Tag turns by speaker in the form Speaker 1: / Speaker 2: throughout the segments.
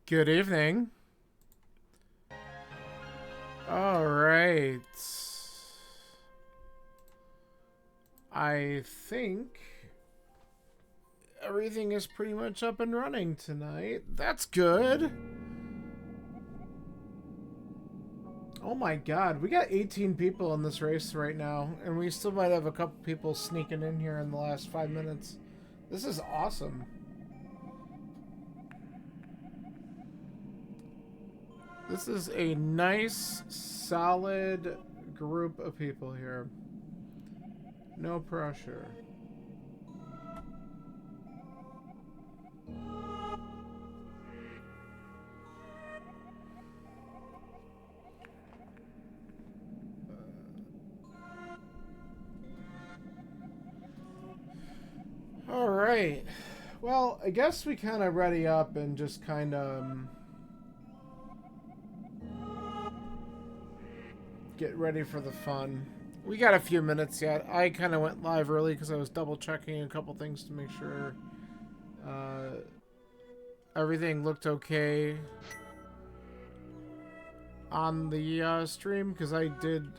Speaker 1: Good evening. All right. I think everything is pretty much up and running tonight. That's good. Oh my god, we got 18 people in this race right now, and we still might have a couple people sneaking in here in the last 5 minutes. This is awesome. This is a nice, solid group of people here. No pressure. All right. Well, I guess we kind of ready up and just kind of get ready for the fun. We got a few minutes yet. I kind of went live early because I was double checking a couple things to make sure everything looked okay on the stream, because I did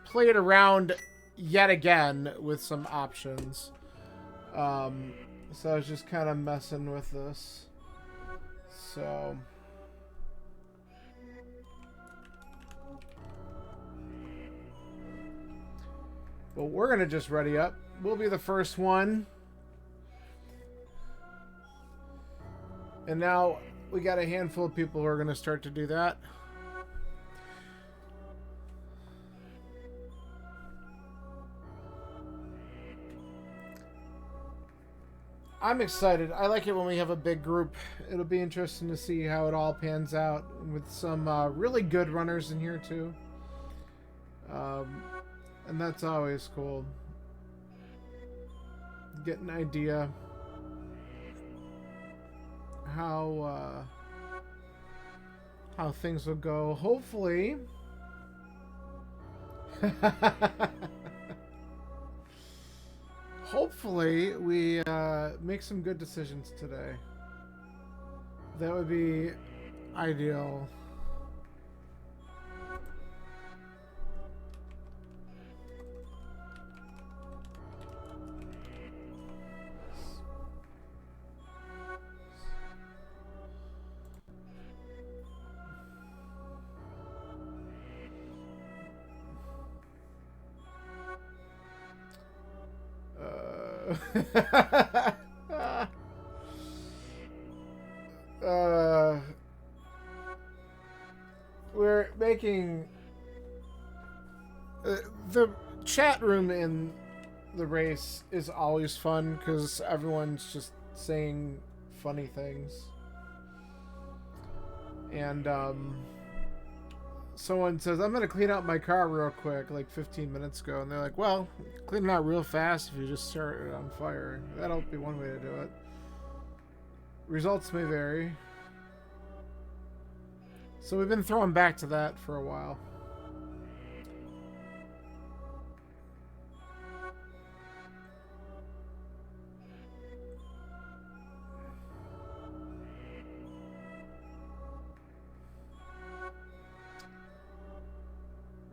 Speaker 1: play it around yet again with some options. So I was just kind of messing with this. So well, we're gonna just ready up. We'll be the first one. And now we got a handful of people who are gonna start to do that. I'm excited. I like it when we have a big group. It'll be interesting to see how it all pans out with some really good runners in here too. And that's always cool. Get an idea how things will go. Hopefully. Hopefully we make some good decisions today. That would be ideal. We're making the chat room in the race is always fun because everyone's just saying funny things. And someone says, I'm gonna clean out my car real quick, like 15 minutes ago, and they're like, well, clean it out real fast if you just start it on fire. That'll be one way to do it. Results may vary. So we've been throwing back to that for a while.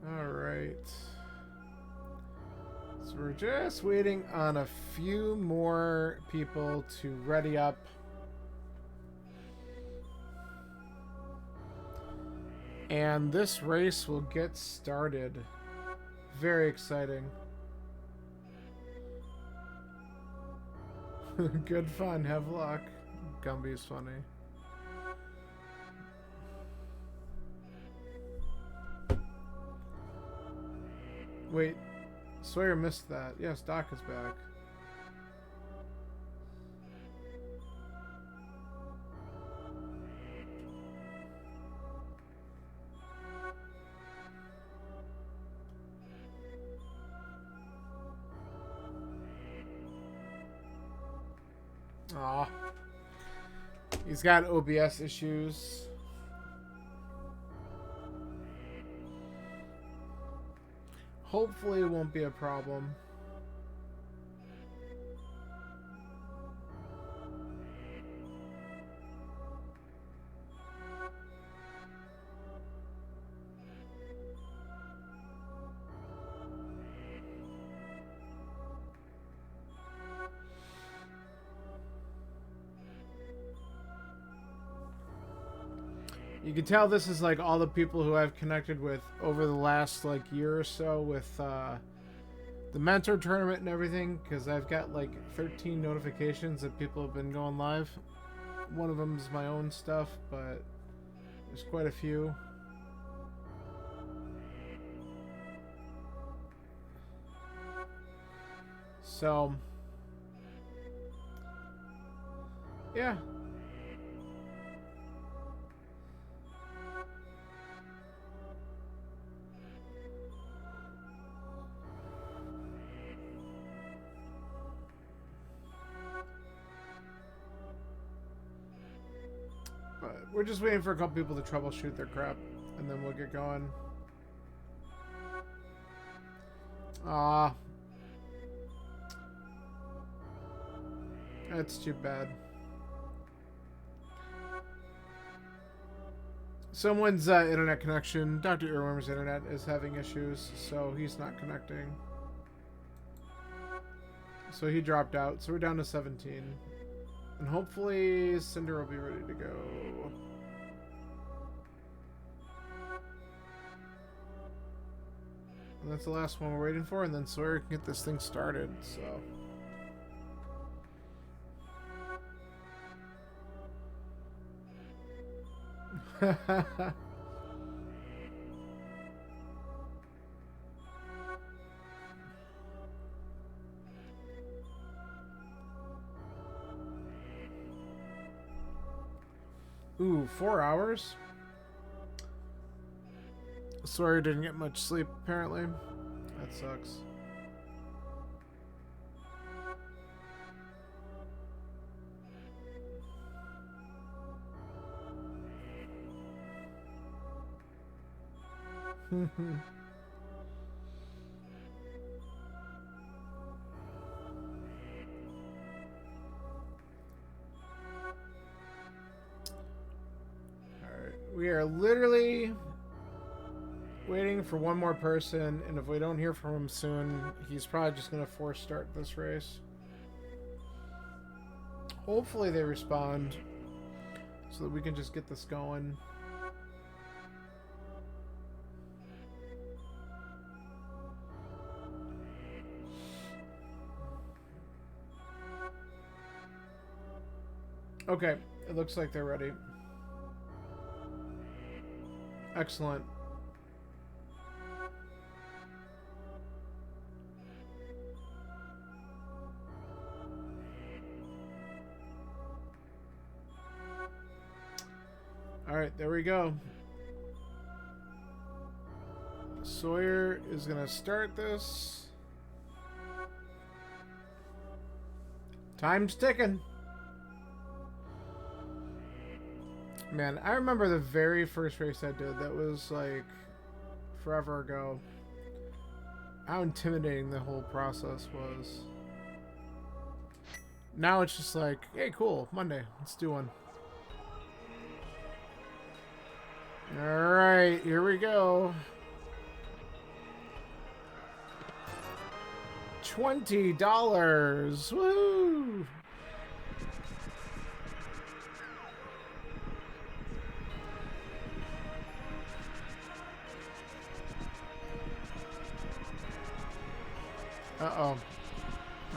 Speaker 1: Alright. So we're just waiting on a few more people to ready up. And this race will get started. Very exciting. Good fun. Have luck. Gumby's funny. Wait. Sawyer missed that. Yes, Doc is back. Aw. He's got OBS issues. Hopefully it won't be a problem. You can tell this is like all the people who I've connected with over the last like year or so with the mentor tournament and everything, because I've got like 13 notifications that people have been going live. One of them is my own stuff, but there's quite a few. So, yeah. But we're just waiting for a couple people to troubleshoot their crap, and then we'll get going. That's too bad. Someone's internet connection, Dr. Earworm's internet, is having issues, so he's not connecting. So he dropped out, so we're down to 17. And hopefully Cinder will be ready to go. And that's the last one we're waiting for, and then Sawyer can get this thing started, so... Ooh, 4 hours? Sawyer didn't get much sleep, apparently. That sucks. Alright, we are literally waiting for one more person, and if we don't hear from him soon, he's probably just going to force start this race. Hopefully they respond so that we can just get this going. Okay, it looks like they're ready. Excellent. Alright, there we go. Sawyer is going to start this. Time's ticking. Man, I remember the very first race I did. That was like forever ago. How intimidating the whole process was. Now it's just like, hey, cool, Monday, let's do one. Alright, here we go. $20. Woo! Uh-oh.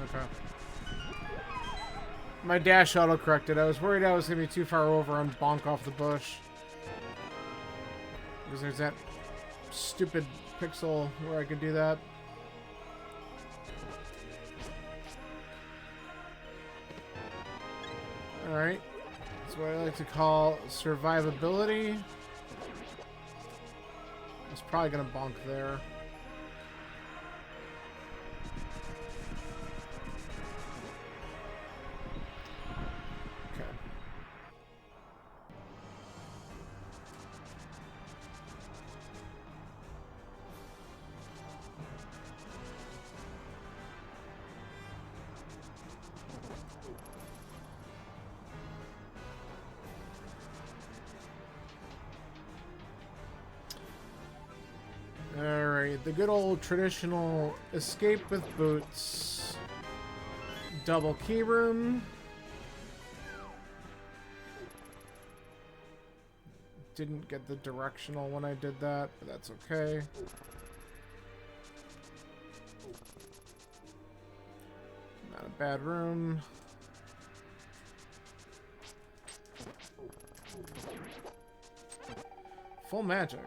Speaker 1: Okay. My dash auto-corrected. I was worried I was going to be too far over and bonk off the bush. Because there's that stupid pixel where I could do that. Alright. That's what I like to call survivability. I was probably going to bonk there. Alright, the good old traditional escape with boots. Double key room. didn't get the directional when I did that, but that's okay. Not a bad room. Full magic.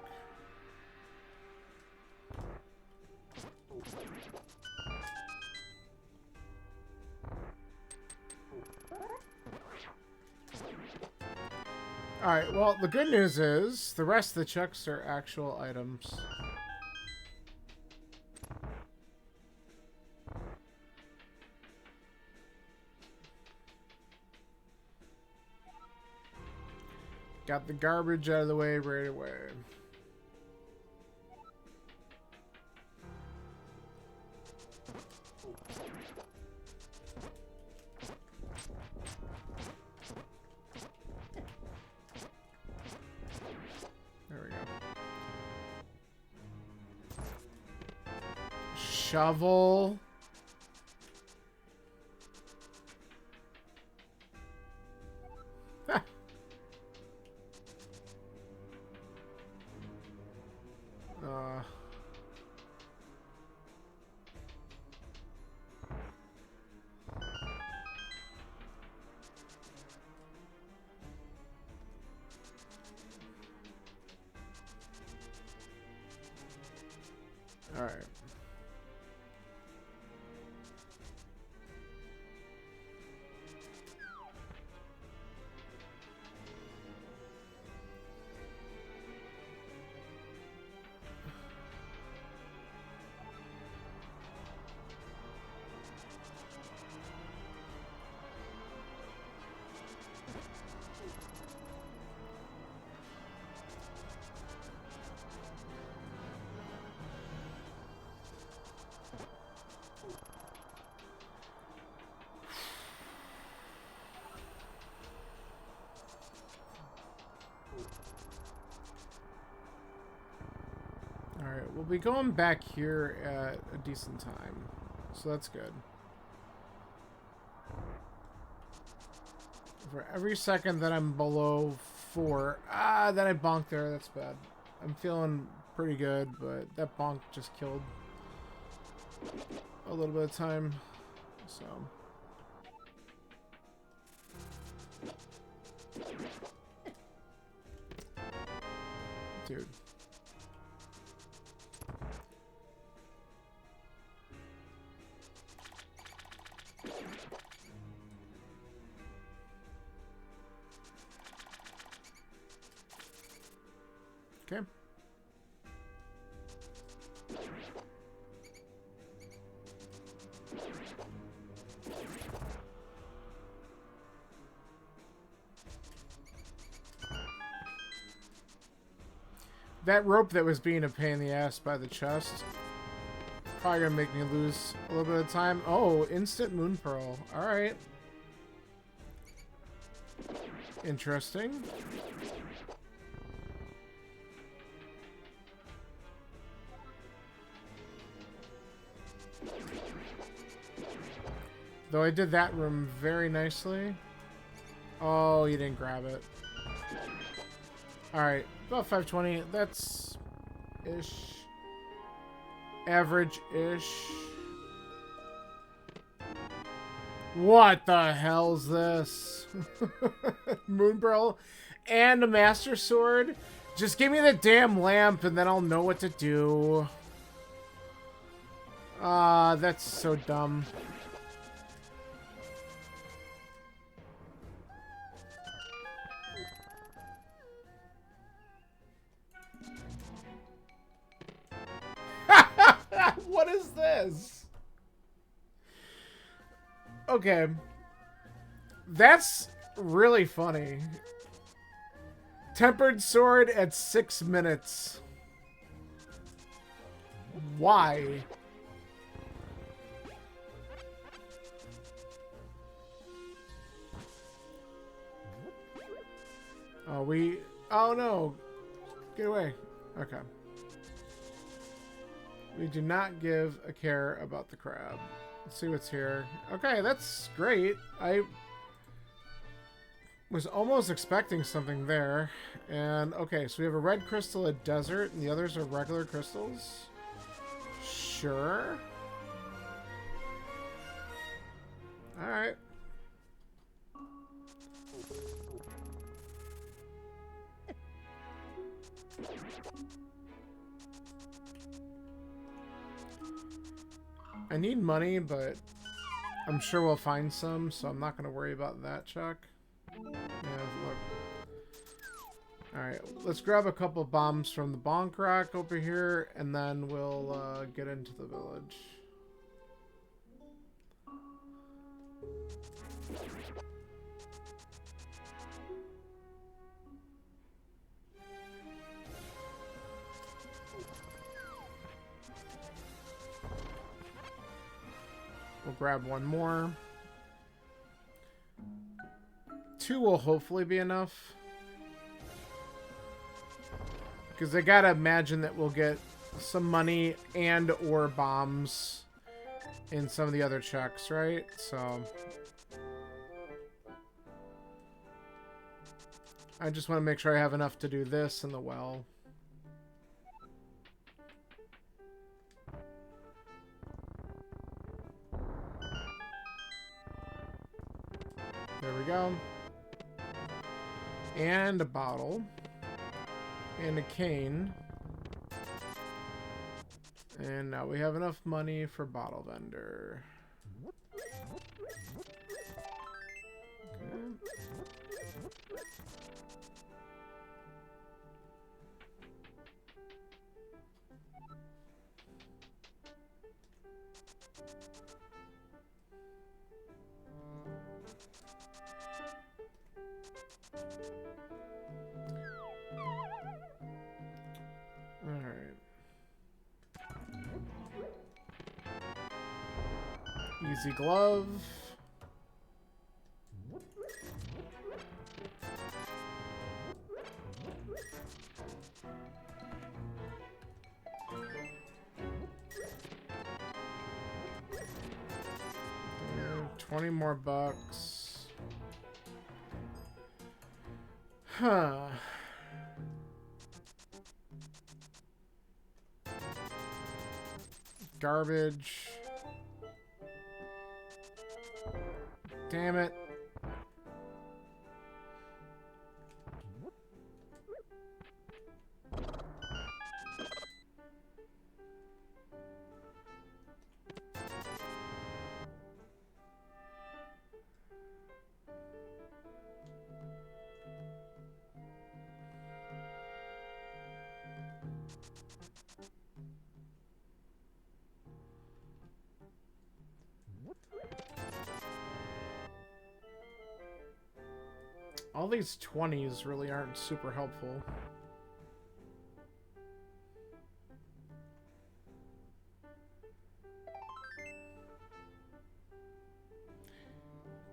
Speaker 1: Alright, well, the good news is the rest of the checks are actual items. Got the garbage out of the way right away. There we go. Shovel. All right. Alright, we'll be going back here at a decent time. So that's good. For every second that I'm below 4... then I bonked there. That's bad. I'm feeling pretty good, but that bonk just killed a little bit of time. So... Dude. Okay. That rope that was being a pain in the ass by the chest probably gonna make me lose a little bit of time. Oh, instant moon pearl. Alright. Interesting. Though I did that room very nicely. Oh, you didn't grab it. Alright, about 520. That's ish. Average-ish. What the hell's this? Moonpearl and a Master Sword? Just give me the damn lamp and then I'll know what to do. That's so dumb. What is this? Okay. That's really funny. Tempered sword at 6 minutes. Why? Oh, oh no. Get away. Okay. We do not give a care about the crab. Let's see what's here. Okay, that's great. Was almost expecting something there. And, okay, so we have a red crystal, a desert, and the others are regular crystals? Sure. Alright. I need money, but I'm sure we'll find some, so I'm not going to worry about that, Chuck. Yeah, look. Alright, let's grab a couple bombs from the Bonk Rock over here, and then we'll get into the village. We'll grab one more. 2 will hopefully be enough. Because I gotta imagine that we'll get some money and or bombs in some of the other checks, right? So I just want to make sure I have enough to do this and the well. There we go. And a bottle. And a cane. And now we have enough money for bottle vendor. Okay. Easy glove. $20 more bucks. Huh. Garbage. Damn it. All these 20s really aren't super helpful.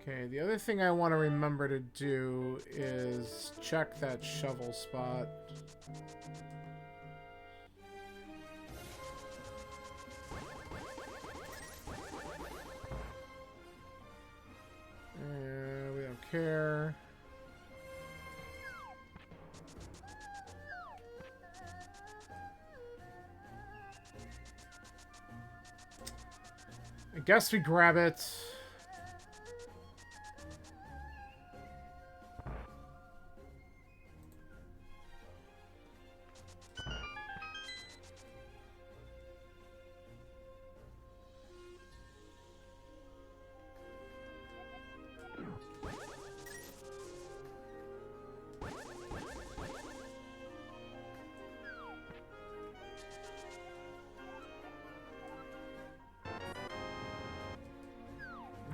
Speaker 1: Okay, the other thing I want to remember to do is check that shovel spot. We don't care. I guess we grab it.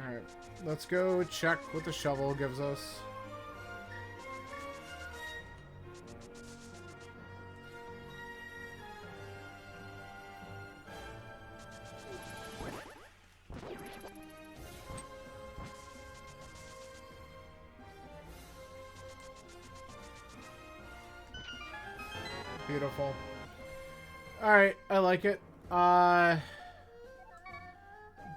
Speaker 1: Alright, let's go check what the shovel gives us. Beautiful. Alright, I like it.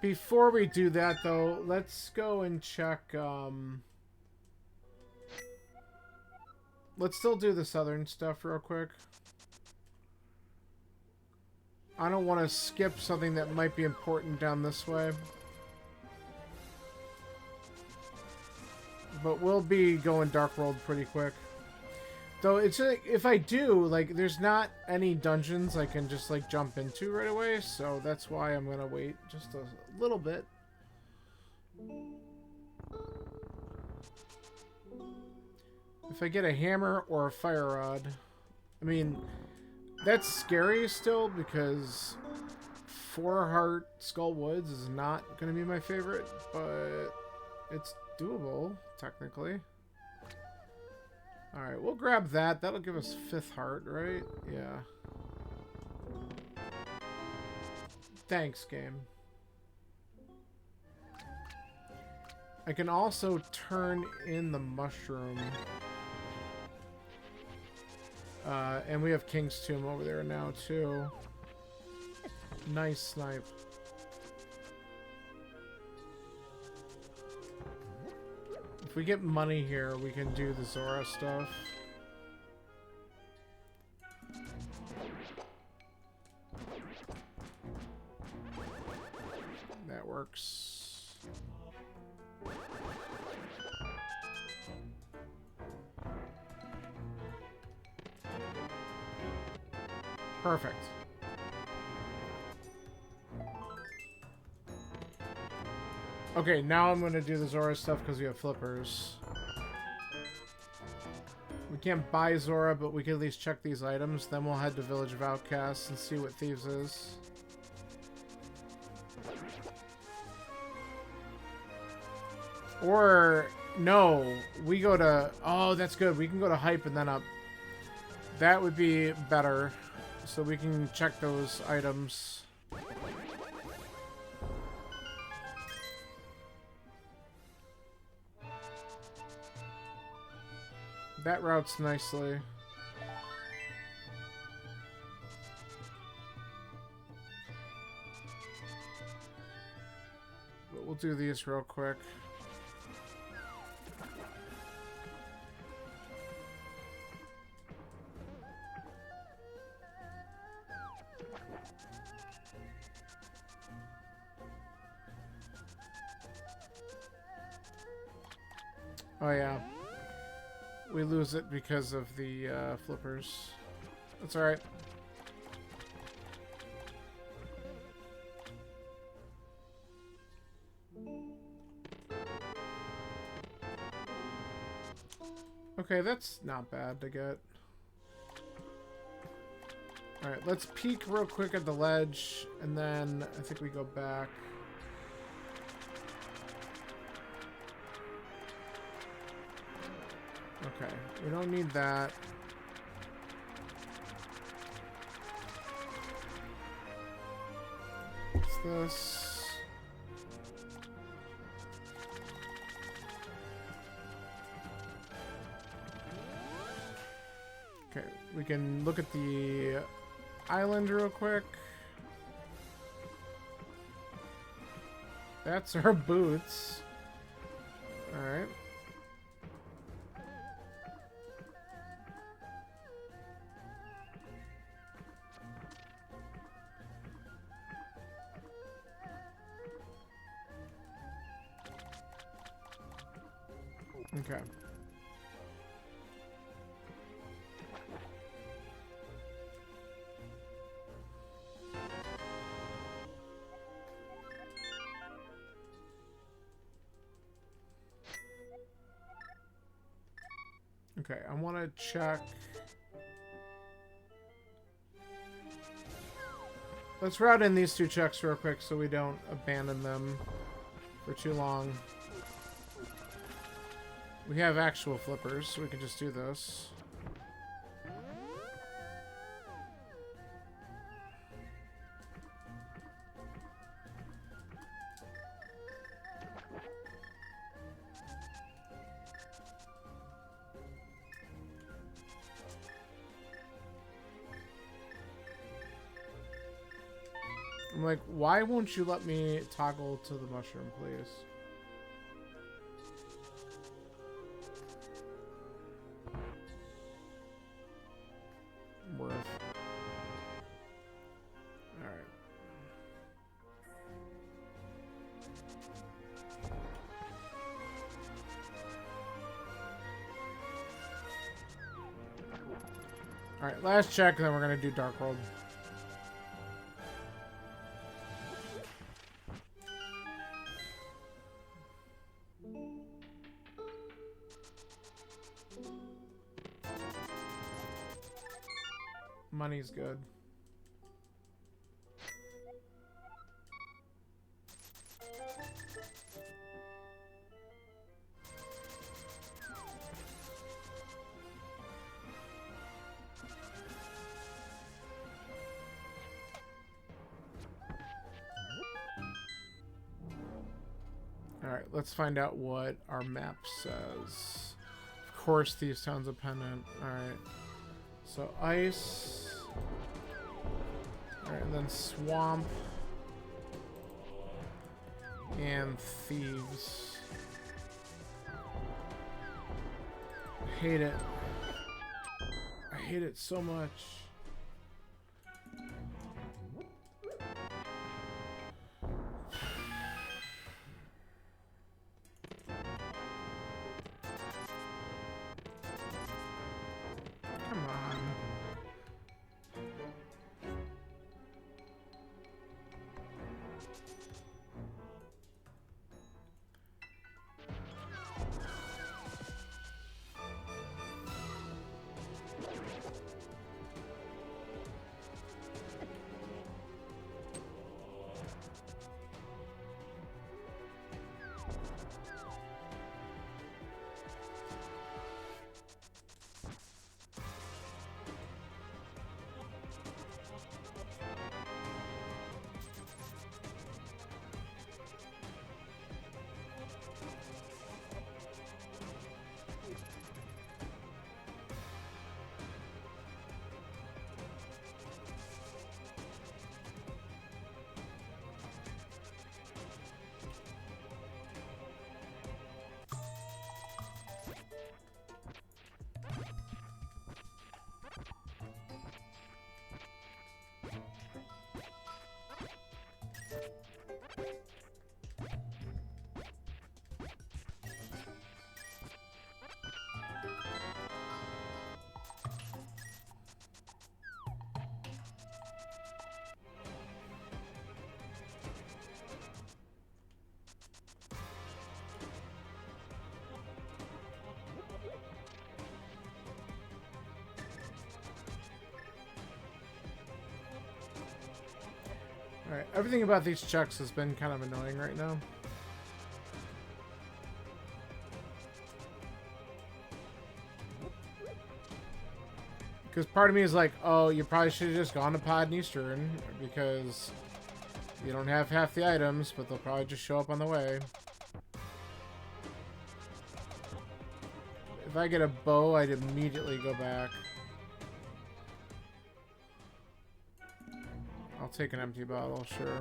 Speaker 1: Before we do that, though, let's go and check, let's still do the southern stuff real quick. I don't want to skip something that might be important down this way. But we'll be going Dark World pretty quick. Though it's like, if I do, like, there's not any dungeons I can just, like, jump into right away. So that's why I'm going to wait just a little bit. If I get a hammer or a fire rod, I mean, that's scary still because 4 Heart Skull Woods is not going to be my favorite, but it's doable, technically. Alright, we'll grab that. That'll give us 5th heart, right? Yeah. Thanks, game. I can also turn in the mushroom. And we have King's Tomb over there now, too. Nice snipe. If we get money here, we can do the Zora stuff. That works. Perfect. Okay, now I'm going to do the Zora stuff because we have flippers. We can't buy Zora, but we can at least check these items. Then we'll head to Village of Outcasts and see what Thieves is. Or, no, we go to... Oh, that's good. We can go to Hype and then up. That would be better. So we can check those items. That routes nicely. But we'll do these real quick. Oh yeah. We lose it because of the flippers. That's alright. Okay, that's not bad to get. Alright, let's peek real quick at the ledge, and then I think we go back. Okay, we don't need that. What's this? Okay, we can look at the island real quick. That's our boots. Alright. Okay. Okay, I want to check. Let's route in these 2 checks real quick so we don't abandon them for too long. We have actual flippers, so we can just do this. I'm like, why won't you let me toggle to the mushroom, please? worth. Alright. Alright, last check, then we're gonna do Dark World. Money's good. Alright, let's find out what our map says. Of course, Thieves Town's a pendant. Alright. So, ice. Alright, and then swamp. And thieves. I hate it. I hate it so much. Alright, everything about these checks has been kind of annoying right now. Because part of me is like, oh, you probably should have just gone to Pod and Eastern, because you don't have half the items, but they'll probably just show up on the way. If I get a bow, I'd immediately go back. I'll take an empty bottle, sure.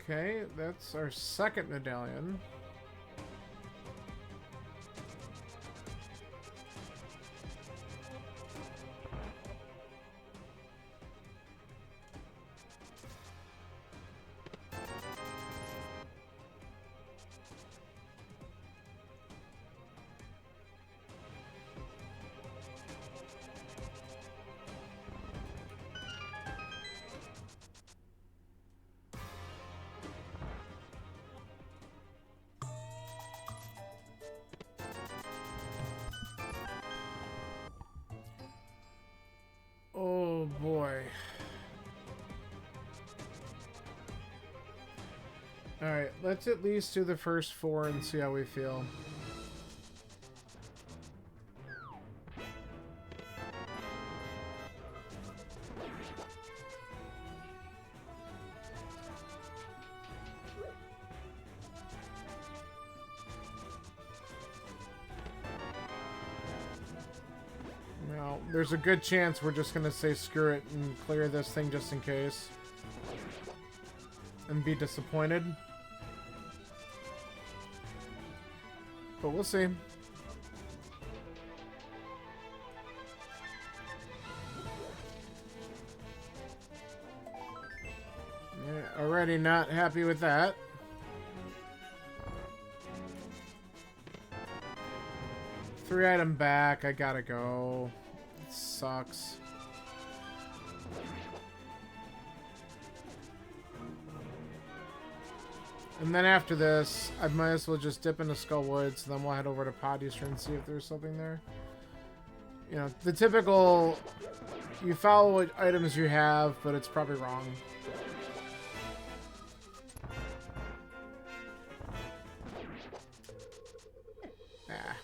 Speaker 1: Okay, that's our second medallion. Oh boy. Alright, let's at least do the first 4 and see how we feel. there's a good chance we're just gonna say screw it and clear this thing just in case. And be disappointed. But we'll see. Yeah, already not happy with that. Three item back, I gotta go. It sucks. And then after this, I might as well just dip into Skull Woods, then we'll head over to Podestra and see if there's something there. You know, the typical, you follow what items you have, but it's probably wrong. Ah.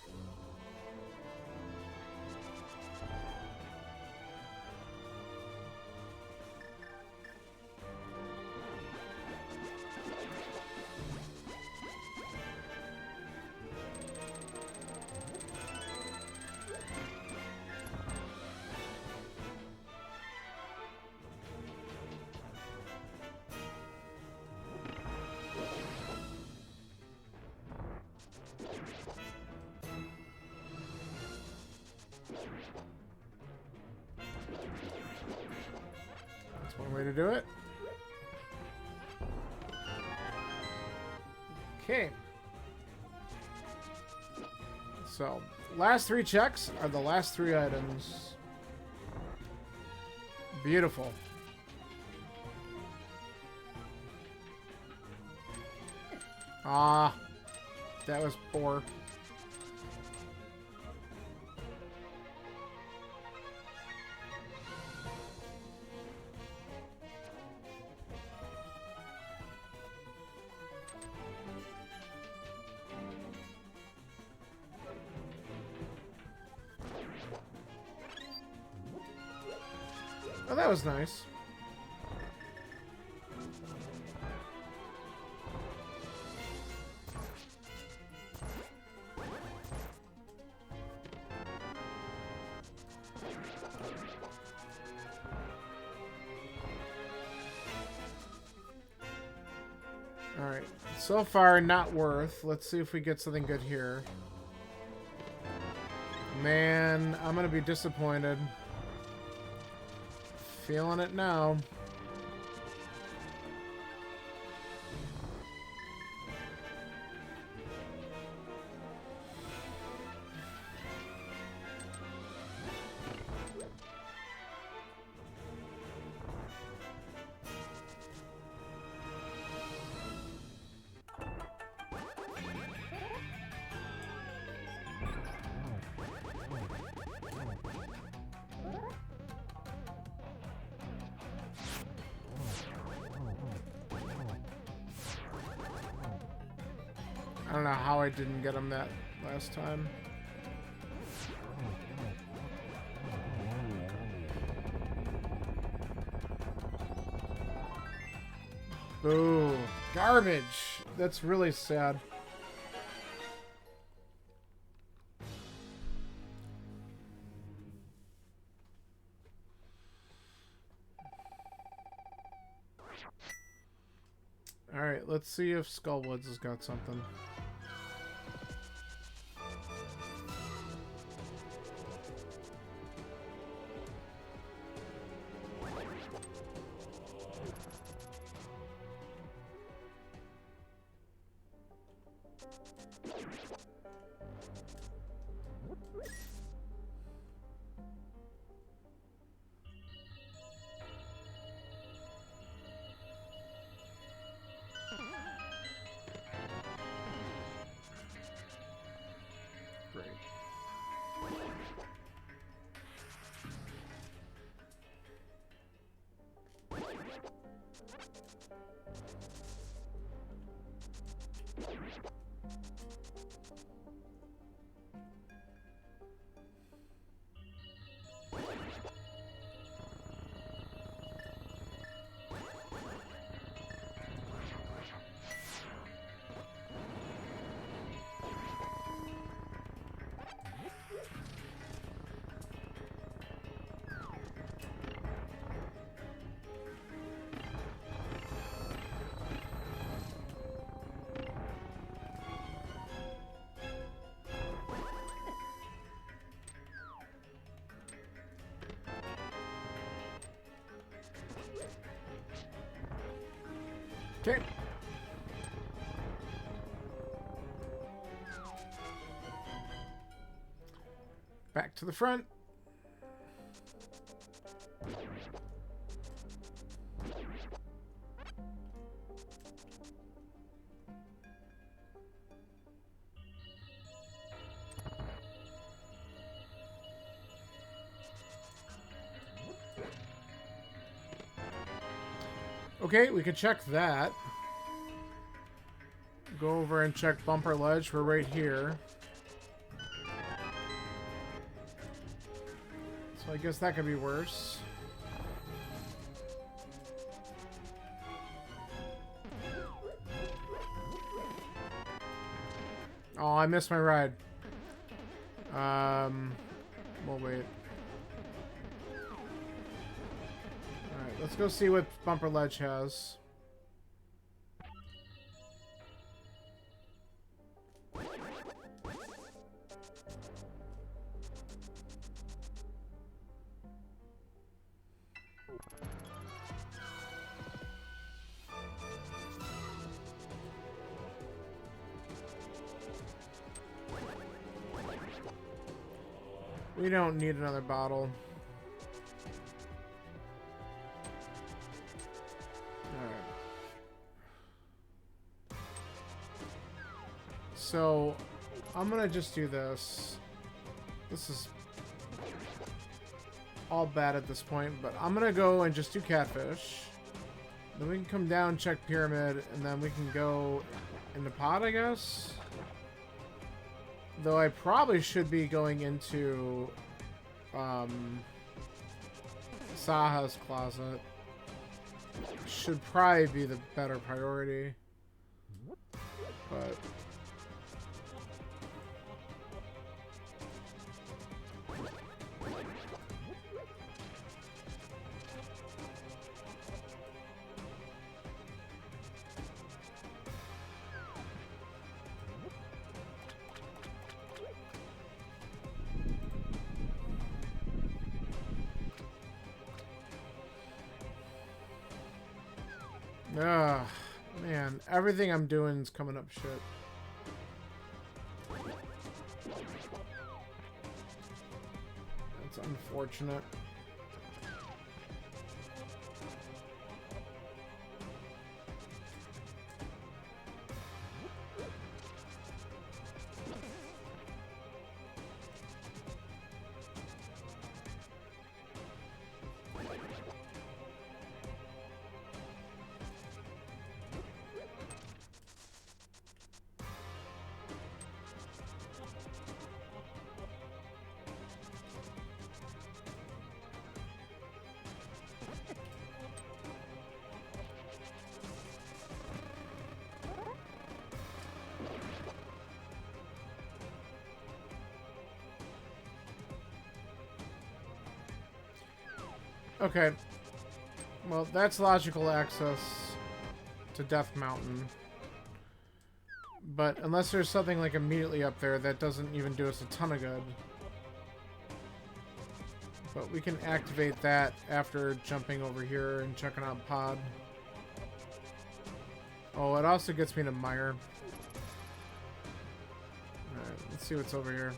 Speaker 1: That's one way to do it. Okay. So, last three checks are the last three items. Beautiful. Ah, that was poor. Oh, that was nice. Alright, so far not worth. Let's see if we get something good here. Man, I'm gonna be disappointed. Feeling it now. I don't know how I didn't get him that last time. Boo. Garbage. That's really sad. Alright, let's see if Skullwoods has got something. Great. Okay. Back to the front. Okay, we could check that. Go over and check Bumper Ledge. We're right here. So I guess that could be worse. Oh, I missed my ride. We'll wait. Alright, let's go see what Bumper Ledge has. We don't need another bottle. Alright. So, I'm gonna just do this. This is all bad at this point, but I'm gonna go and just do Catfish. Then we can come down, check Pyramid, and then we can go into Pod, I guess? Though I probably should be going into Saha's closet. Should probably be the better priority. But ugh, man, everything I'm doing is coming up shit. That's unfortunate. Okay. Well, that's logical access to Death Mountain. But unless there's something like immediately up there, that doesn't even do us a ton of good. But we can activate that after jumping over here and checking out Pod. Oh, it also gets me to Mire. Alright, let's see what's over here.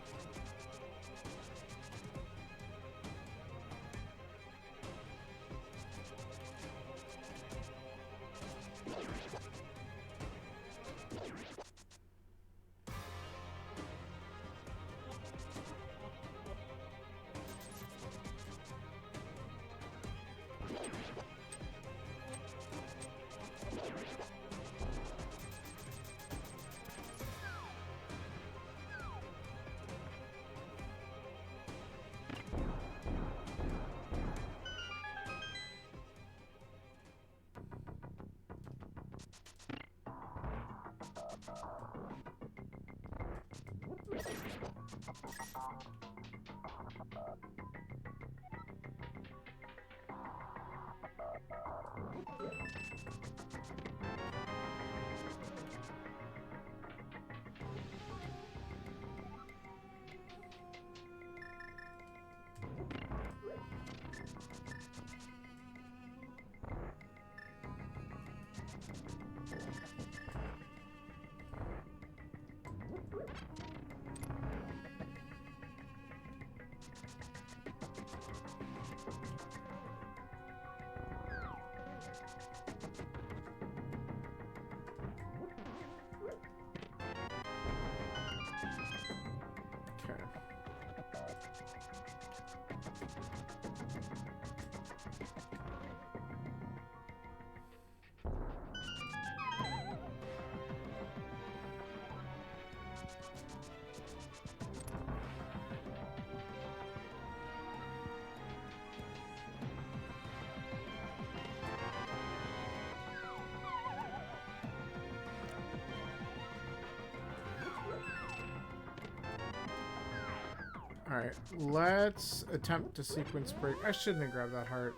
Speaker 1: Alright, let's attempt to sequence break. I shouldn't have grabbed that heart.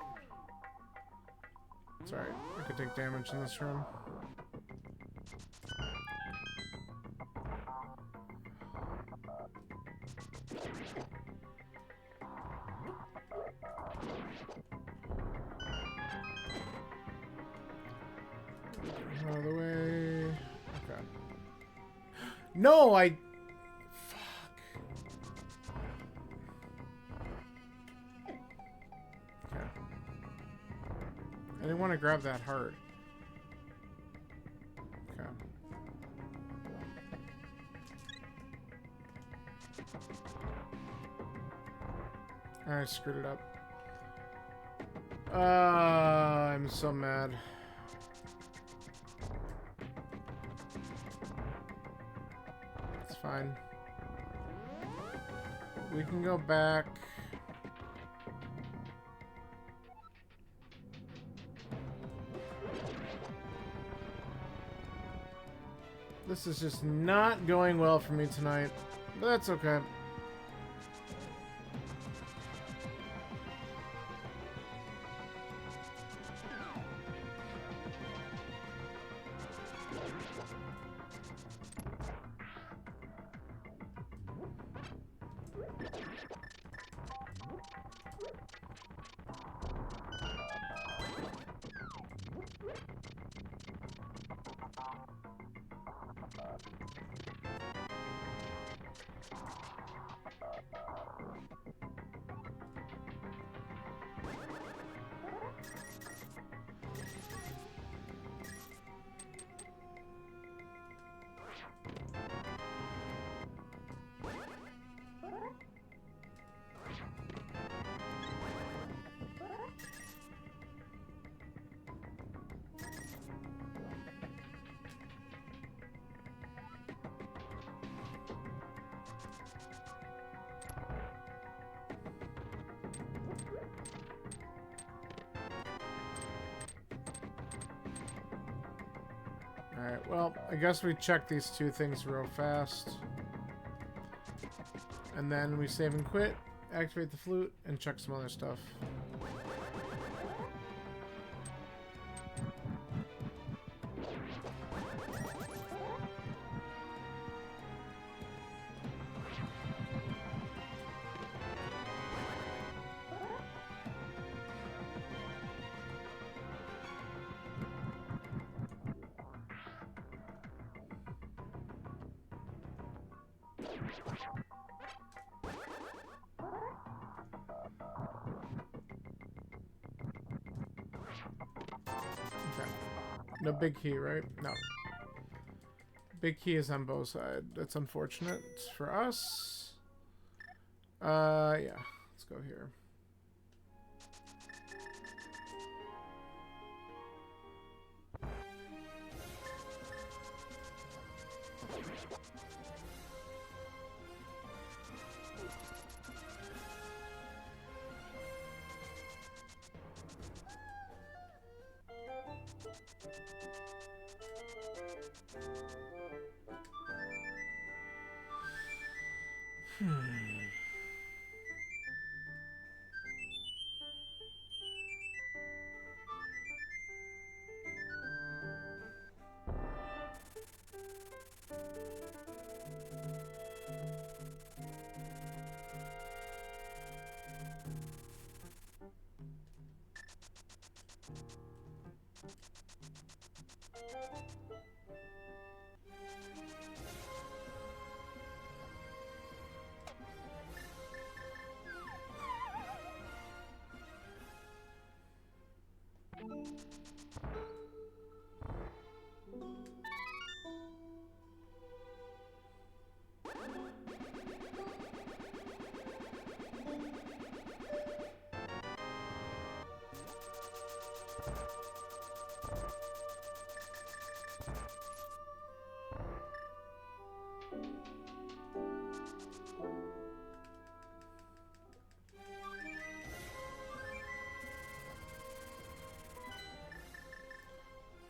Speaker 1: It's alright. I could take damage in this room. Out of the way. Okay. No, I... Fuck. Okay. I didn't want to grab that heart. Okay. I screwed it up. I'm so mad. It's fine. We can go back. This is just not going well for me tonight, but that's okay. Alright, well, I guess we check these two things real fast. And then we save and quit, activate the flute, and check some other stuff. Okay. No big key, right? No. Big key is on both sides. That's unfortunate for us. Yeah. Let's go here.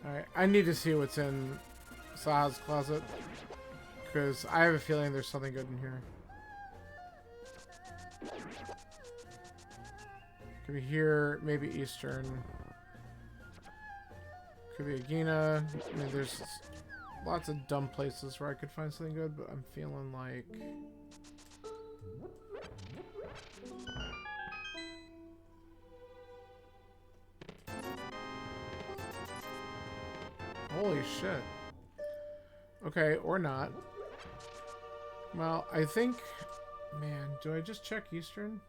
Speaker 1: Alright, I need to see what's in Saha's closet, because I have a feeling there's something good in here. Could be here, maybe Eastern. Could be Agena. I mean, there's lots of dumb places where I could find something good, but I'm feeling like... Holy shit. Okay, or not. Well, I think... Man, do I just check Eastern?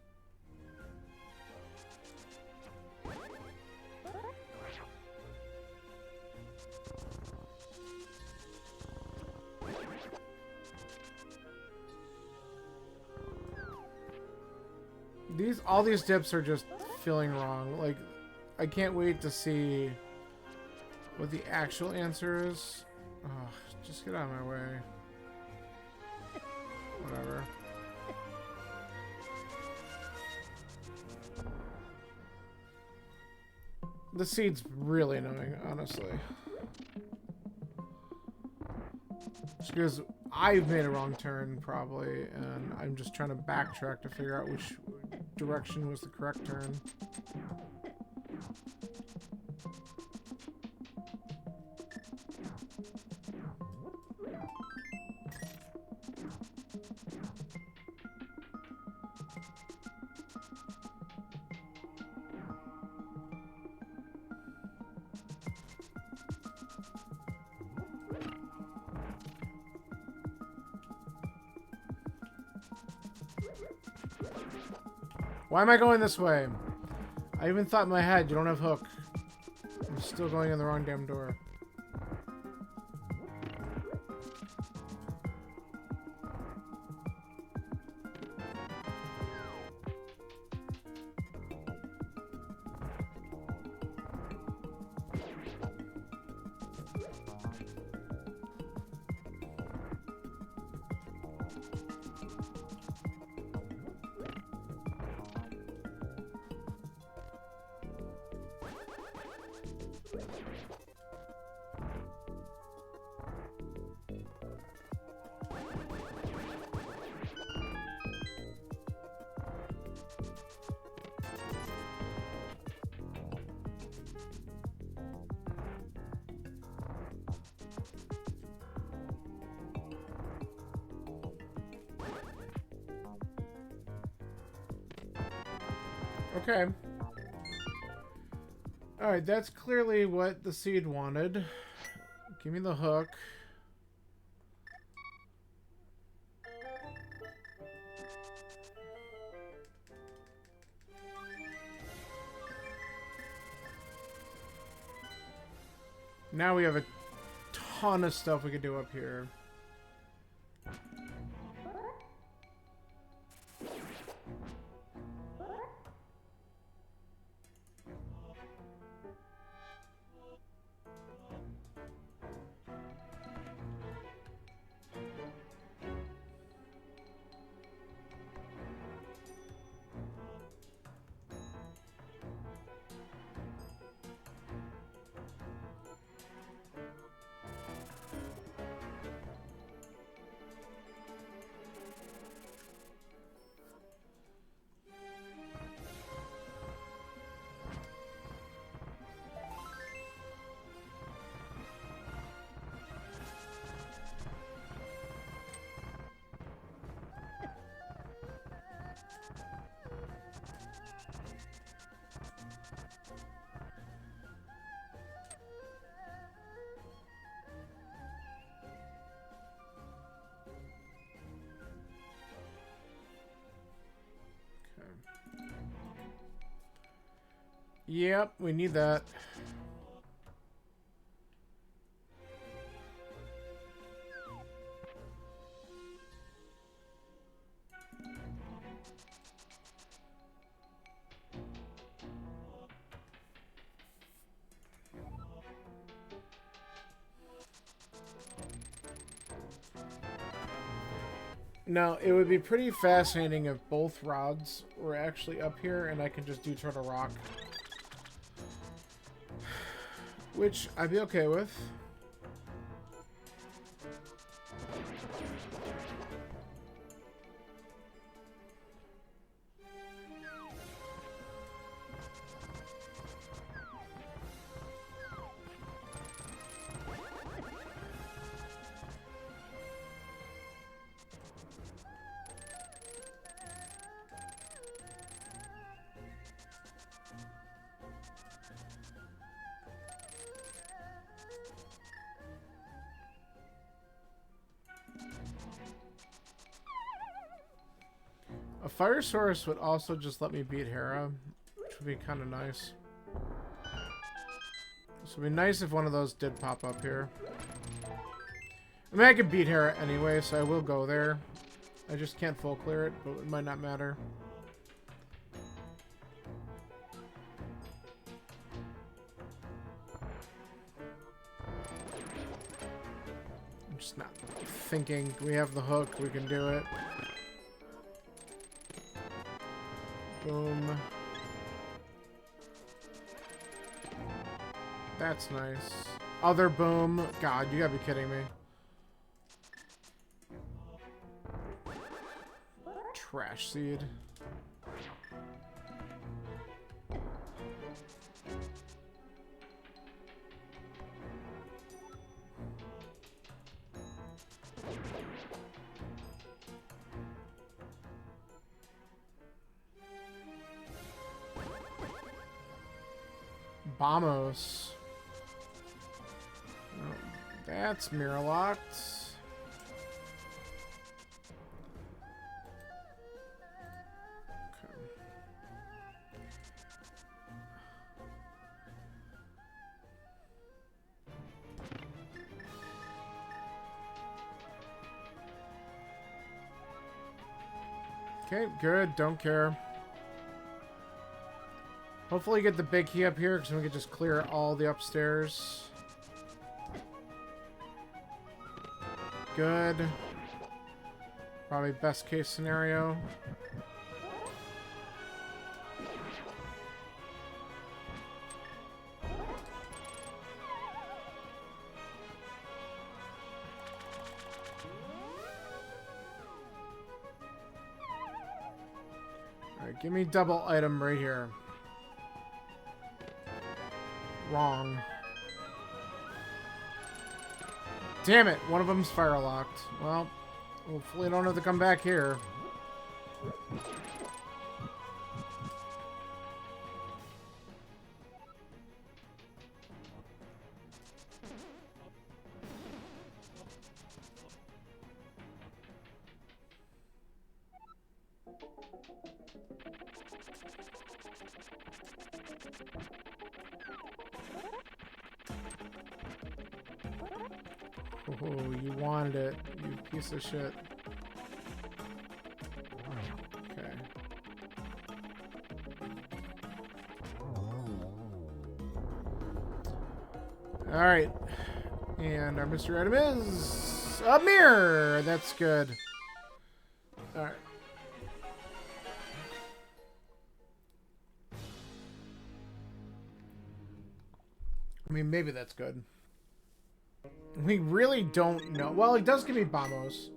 Speaker 1: All these dips are just feeling wrong. Like, I can't wait to see what the actual answer is. Oh, just get out of my way. Whatever. The seed's really annoying, honestly. Just because I've made a wrong turn, probably, and I'm just trying to backtrack to figure out which direction was the correct turn. Why am I going this way? I even thought in my head, you don't have hook. I'm still going in the wrong damn door. Okay. Alright, that's clearly what the seed wanted. Give me the hook. Now we have a ton of stuff we could do up here. Yep, we need that. Now, it would be pretty fascinating if both rods were actually up here and I could just do Turtle Rock. Which I'd be okay with. A fire source would also just let me beat Hera, which would be kind of nice. So it'd be nice if one of those did pop up here. I mean, I could beat Hera anyway, so I will go there. I just can't full clear it, but it might not matter. I'm just not thinking. We have the hook, we can do it. Boom. That's nice. Other boom. God, you gotta be kidding me. Trash seed. Bombos. Oh, that's mirror locked. Okay, good. Don't care. Hopefully get the big key up here because we can just clear all the upstairs. Good. Probably best case scenario. Alright, give me double item right here. Wrong. Damn it! One of them's fire locked. Well, hopefully I don't have to come back here. Oh, you wanted it, you piece of shit. Okay. Alright. And our mystery item is a mirror! That's good. Alright. I mean, maybe that's good. We really don't know. Well, it does give me Bombos.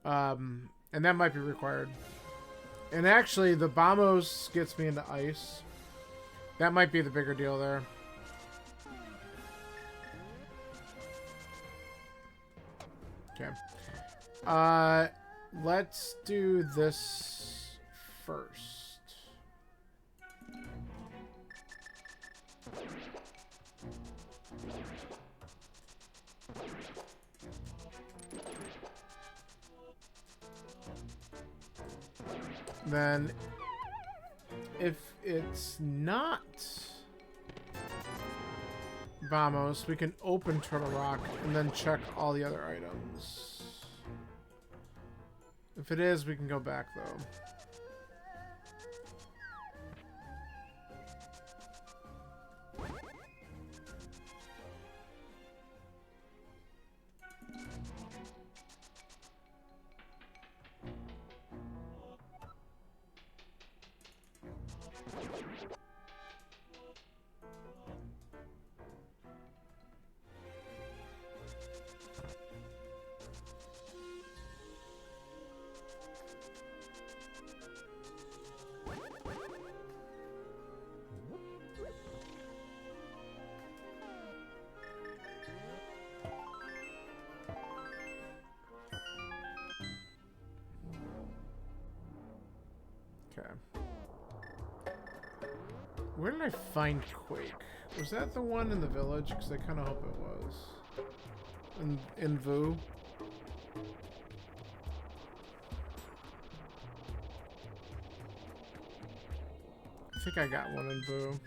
Speaker 1: And that might be required. And actually, the Bombos gets me into ice. That might be the bigger deal there. Okay. Let's do this first. Then, if it's not Vamos, we can open Turtle Rock and then check all the other items. If it is, we can go back though. Where did I find Quake? Was that the one in the village? Because I kind of hope it was. In Vu. I think I got one in Boo.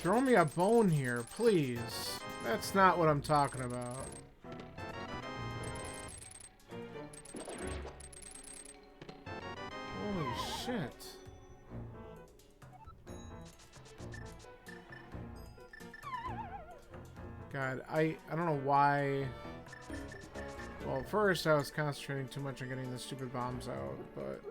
Speaker 1: Throw me a bone here, please. That's not what I'm talking about. Holy shit. God, I don't know why. Well, first I was concentrating too much on getting the stupid bombs out, but...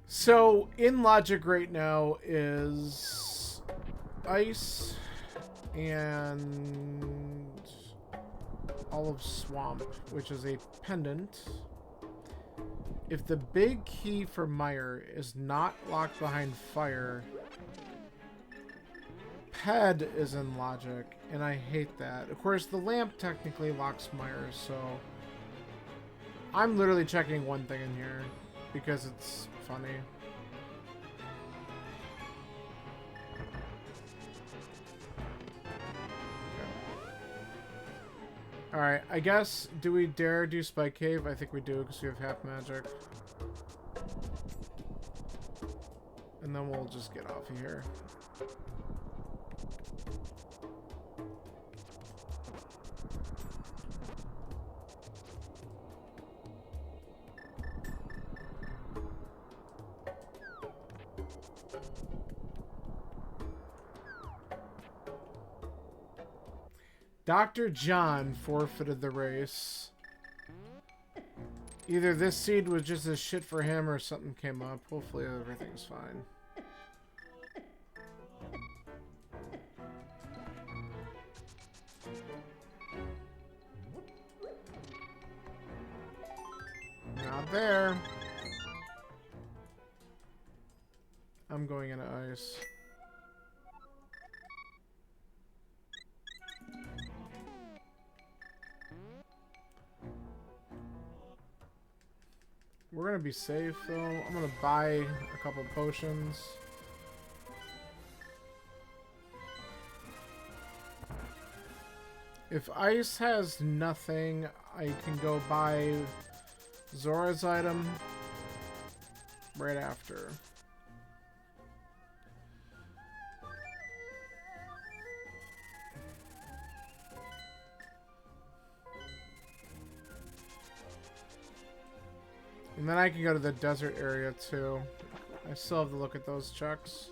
Speaker 1: So, in logic right now is Ice and Olive Swamp, which is a pendant. If the big key for Meyer is not locked behind fire, Ped is in logic, and I hate that. Of course, the lamp technically locks Meyer, so I'm literally checking one thing in here because it's funny. Alright, I guess, do we dare do Spike Cave? I think we do, because we have half magic. And then we'll just get off of here. Dr. John forfeited the race. Either this seed was just a shit for him or something came up. Hopefully everything's fine. Not there. I'm going into ice. We're gonna be safe though. I'm gonna buy a couple potions. If Ice has nothing, I can go buy Zora's item right after. And then I can go to the desert area too. I still have to look at those checks.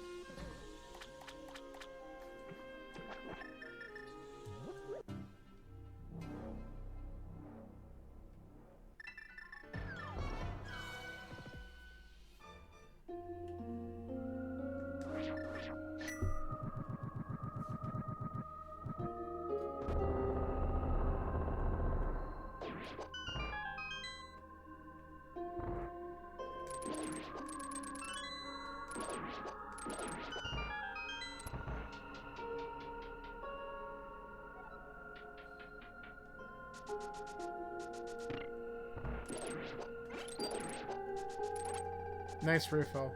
Speaker 1: Nice refill.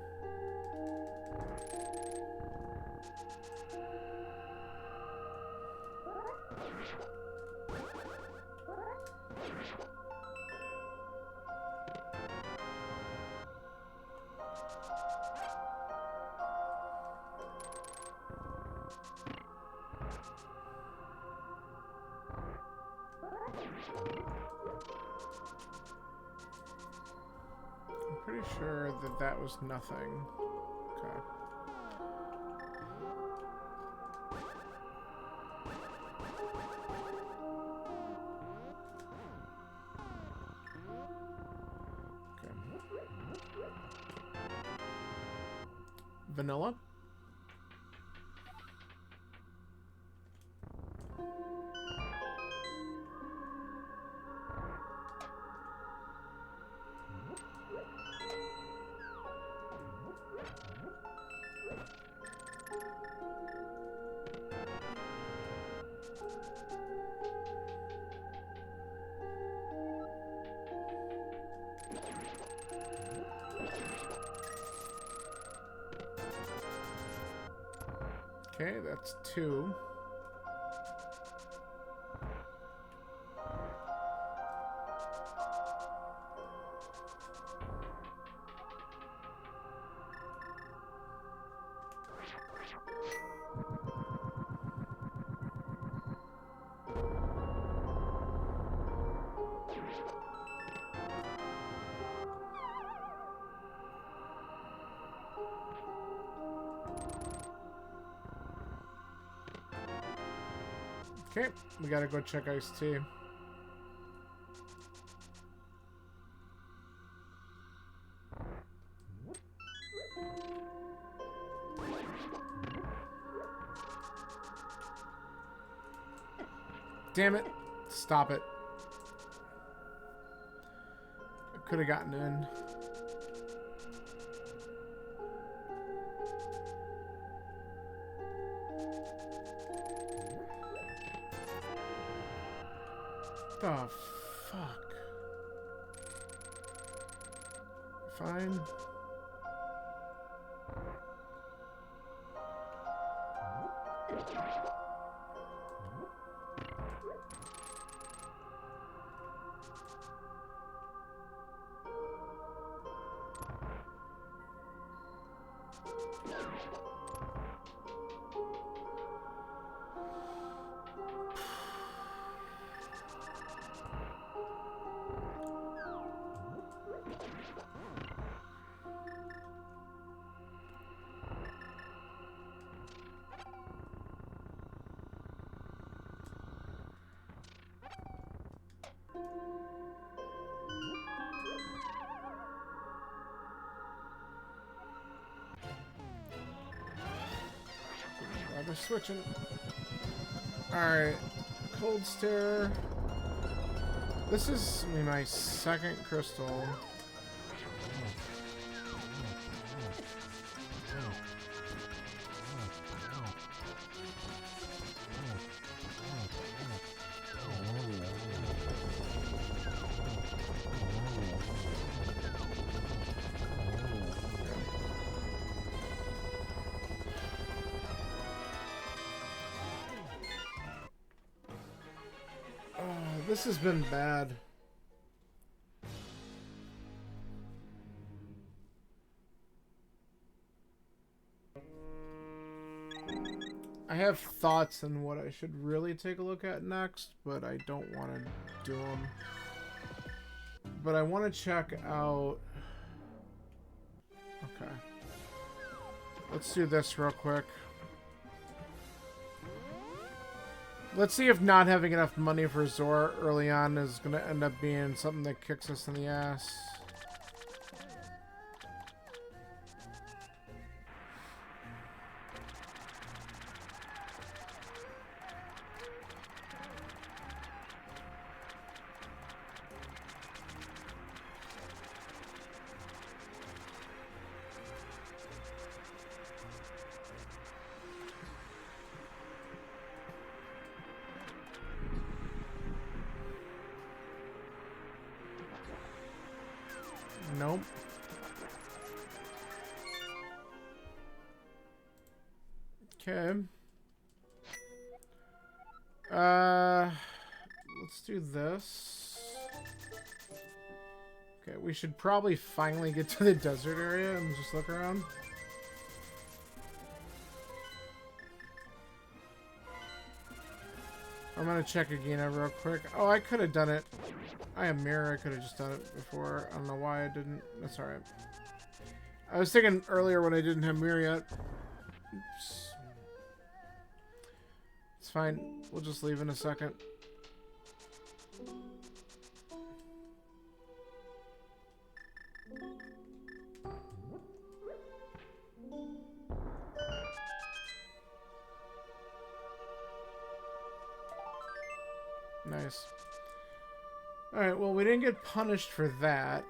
Speaker 1: I'm pretty sure that that was nothing. Okay. Vanilla. Okay, that's 2. Okay, we gotta go check Ice Tea. Damn it. Stop it. I could have gotten in. Oh, fuck. Fine. We're switching. Alright. Cold Stare. This is my second crystal. This has been bad. I have thoughts on what I should really take a look at next, but I don't want to do them. But I want to check out... Okay. Let's do this real quick. Let's see if not having enough money for Zora early on is going to end up being something that kicks us in the ass. Nope. Okay. Let's do this. Okay, we should probably finally get to the desert area and just look around. gonna check again real quick. Oh, I could have done it. I am mirror. I could have just done it before. I don't know why I didn't. That's alright. I was thinking earlier when I didn't have mirror yet. Oops. It's fine. We'll just leave in a second. Nice. Alright, well, we didn't get punished for that.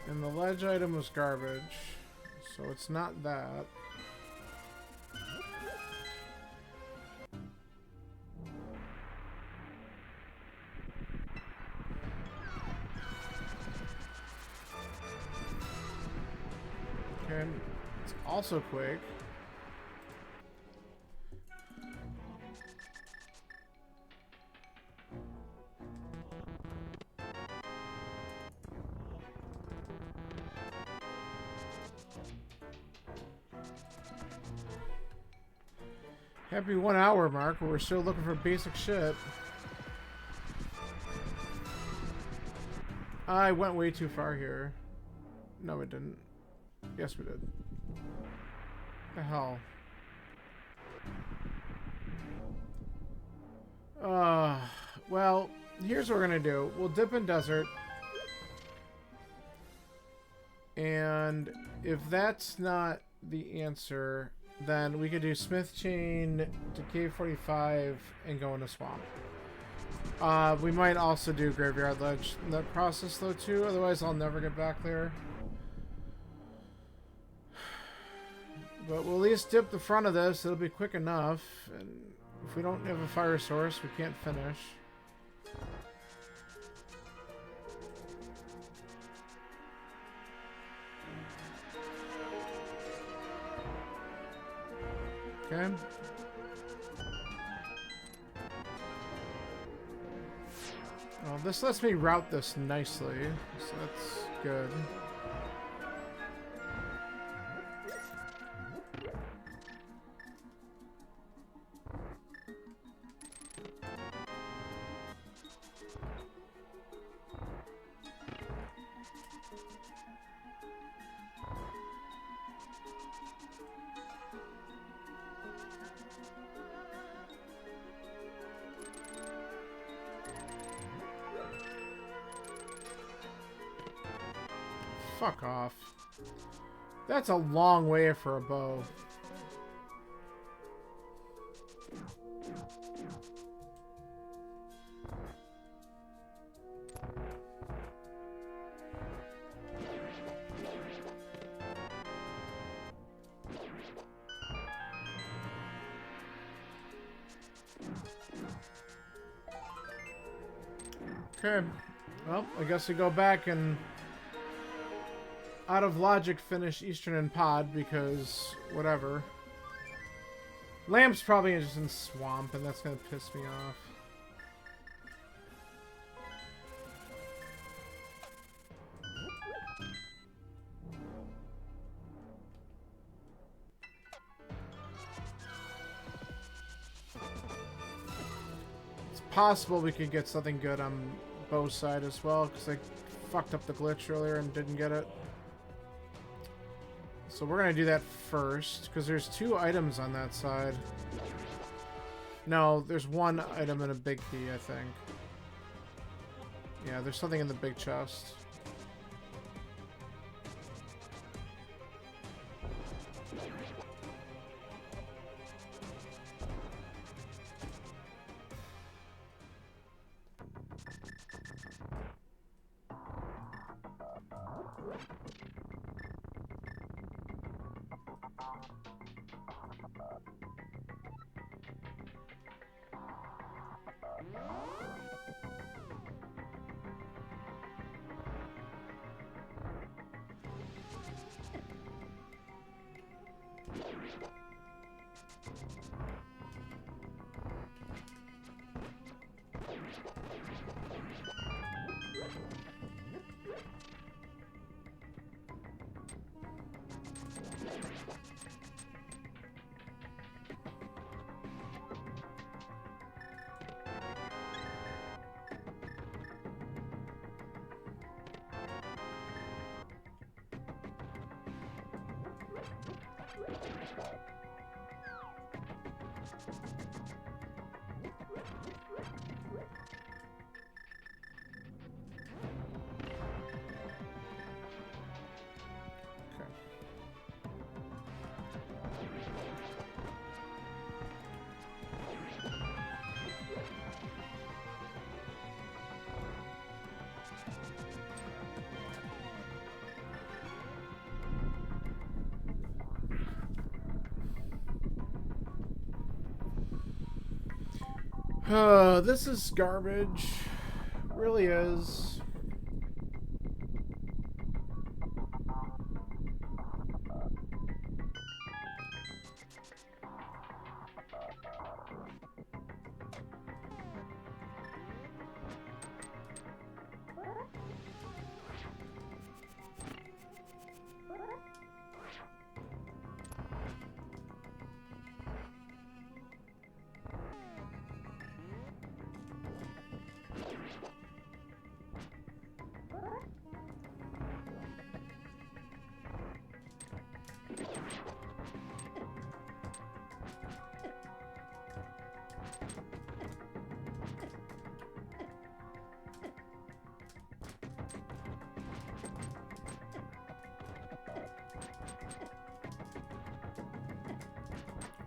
Speaker 1: And the ledge item was garbage, so it's not that. Okay, it's also Quake. Happy 1 hour mark, but we're still looking for basic shit. I went way too far here. No, we didn't. Yes, we did. The hell? Well, here's what we're gonna do. We'll dip in desert. And if that's not the answer, then we could do Smith Chain to Cave 45 and go into Swamp. We might also do Graveyard Ledge in that process though too, otherwise I'll never get back there. But we'll at least dip the front of this, it'll be quick enough, and if we don't have a fire source, we can't finish. Okay. Well, this lets me route this nicely, so that's good. Fuck off. That's a long way for a bow. Okay. Well, I guess we go back and out of logic finish Eastern and Pod because whatever. Lamp's probably just in Swamp and that's gonna piss me off. It's possible we could get something good on Bo's side as well because I fucked up the glitch earlier and didn't get it. So we're going to do that first, because there's 2 items on that side. No, there's 1 item in a big key, I think. Yeah, there's something in the big chest. This is garbage. Really is.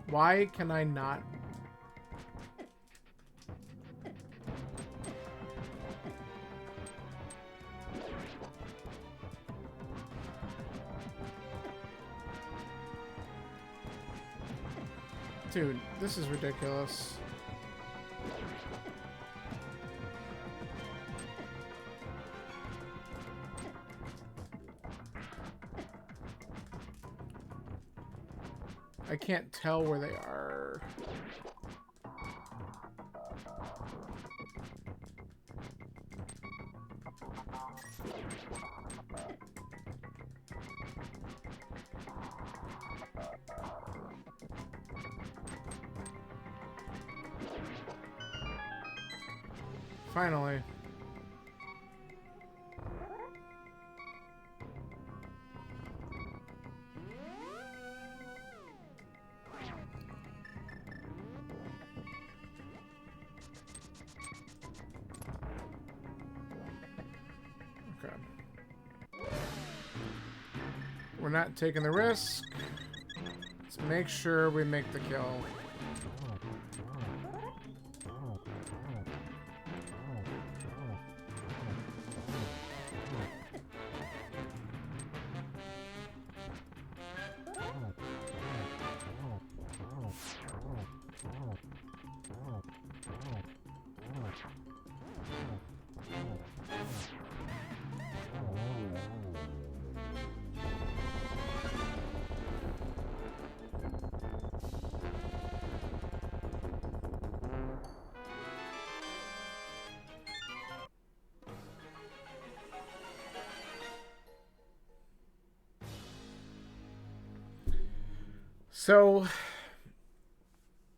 Speaker 1: Why can I not? Dude, this is ridiculous. I can't tell where they are. Finally. Okay. We're not taking the risk. Let's make sure we make the kill. So,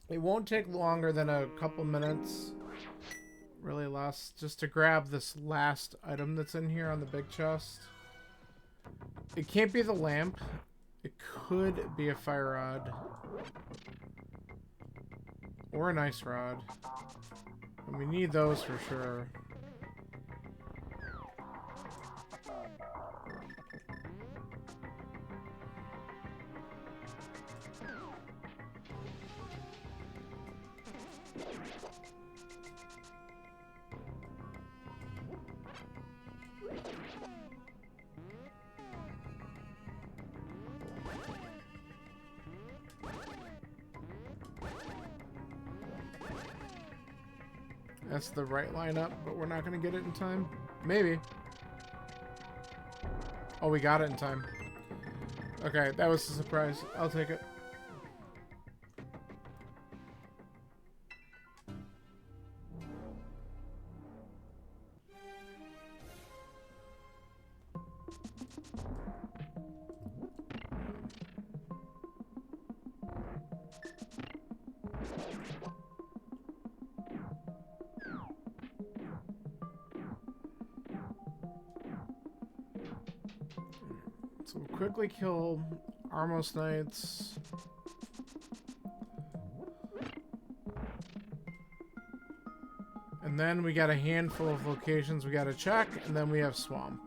Speaker 1: it won't take longer than a couple minutes, really less, just to grab this last item that's in here on the big chest. It can't be the lamp. It could be a fire rod. Or an ice rod. And we need those for sure. That's the right lineup, but we're not going to get it in time. Maybe. Oh, we got it in time. Okay, that was a surprise. I'll take it. So we'll quickly kill Armos Knights. And then we got a handful of locations we gotta check, and then we have Swamp.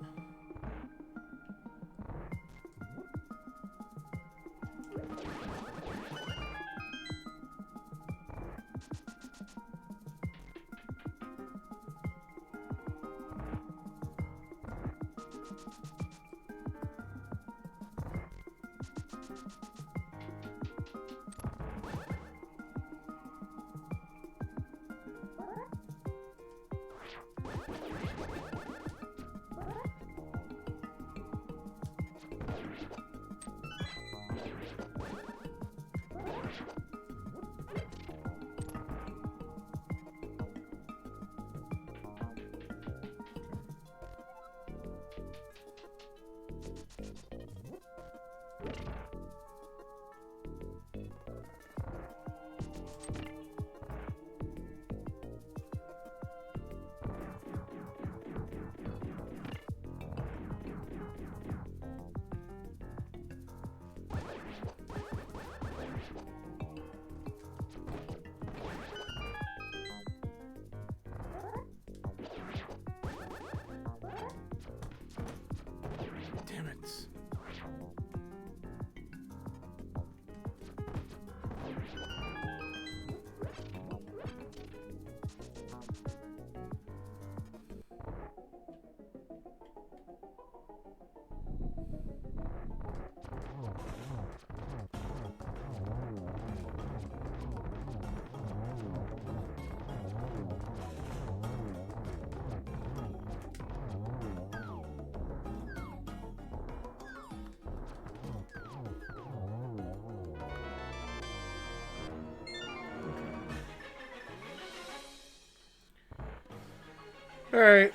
Speaker 1: Alright.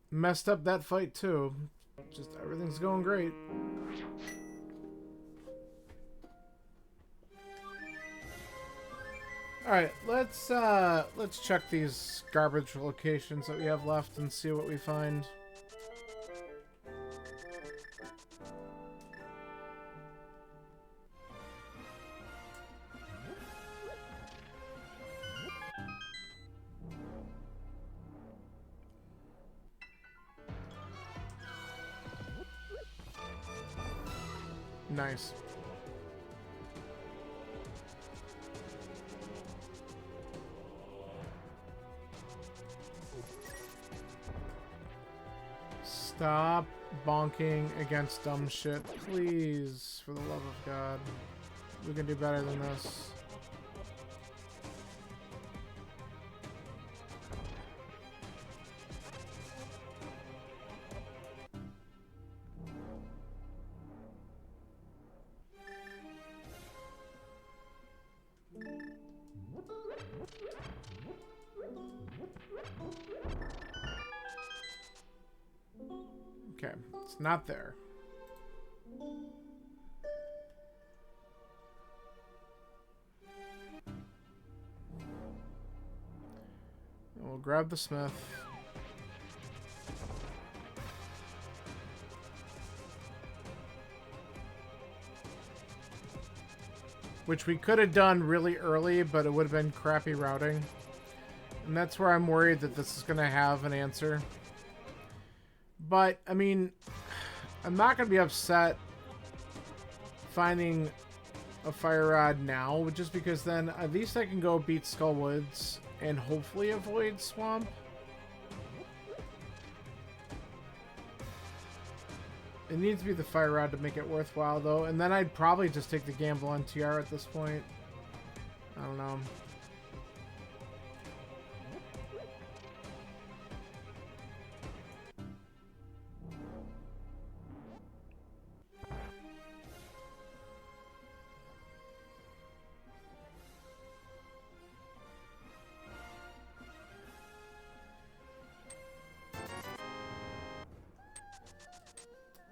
Speaker 1: Messed up that fight too. Just everything's going great. Alright, let's check these garbage locations that we have left and see what we find. Nice. Stop bonking against dumb shit, please, for the love of God. We can do better than this. Okay, it's not there. We'll grab the smith. Which we could have done really early, but it would have been crappy routing. And that's where I'm worried that this is going to have an answer. But, I mean, I'm not going to be upset finding a fire rod now, just because then at least I can go beat Skull Woods and hopefully avoid Swamp. It needs to be the fire rod to make it worthwhile, though, and then I'd probably just take the gamble on TR at this point. I don't know.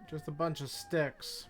Speaker 1: Just a bunch of sticks.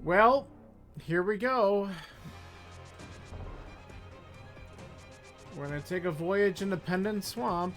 Speaker 1: Well, here we go. We're gonna take a voyage into Pendant Swamp.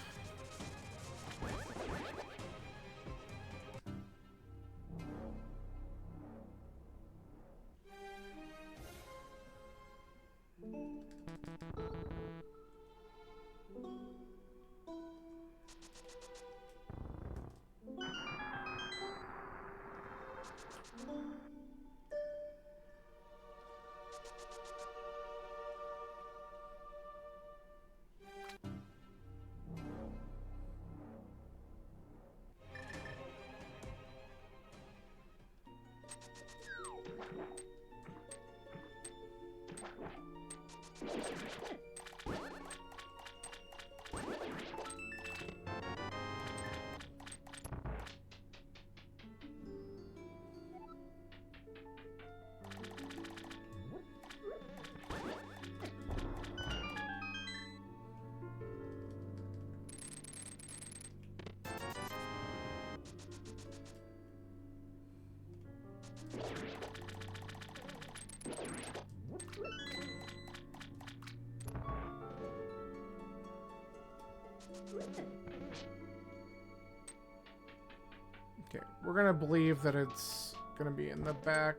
Speaker 1: Okay, we're gonna believe that it's gonna be in the back.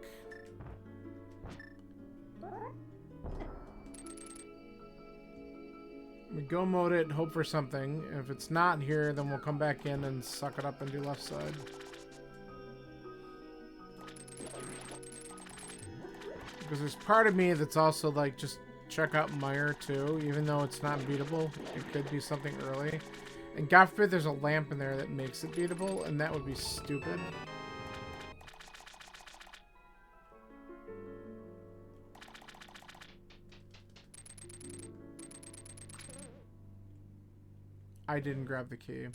Speaker 1: We go mode it and hope for something. If it's not here, then we'll come back in and suck it up and do left side. Because there's part of me that's also like, just check out Mire too, even though it's not beatable. It could be something early. And God forbid there's a lamp in there that makes it beatable, and that would be stupid. I didn't grab the key.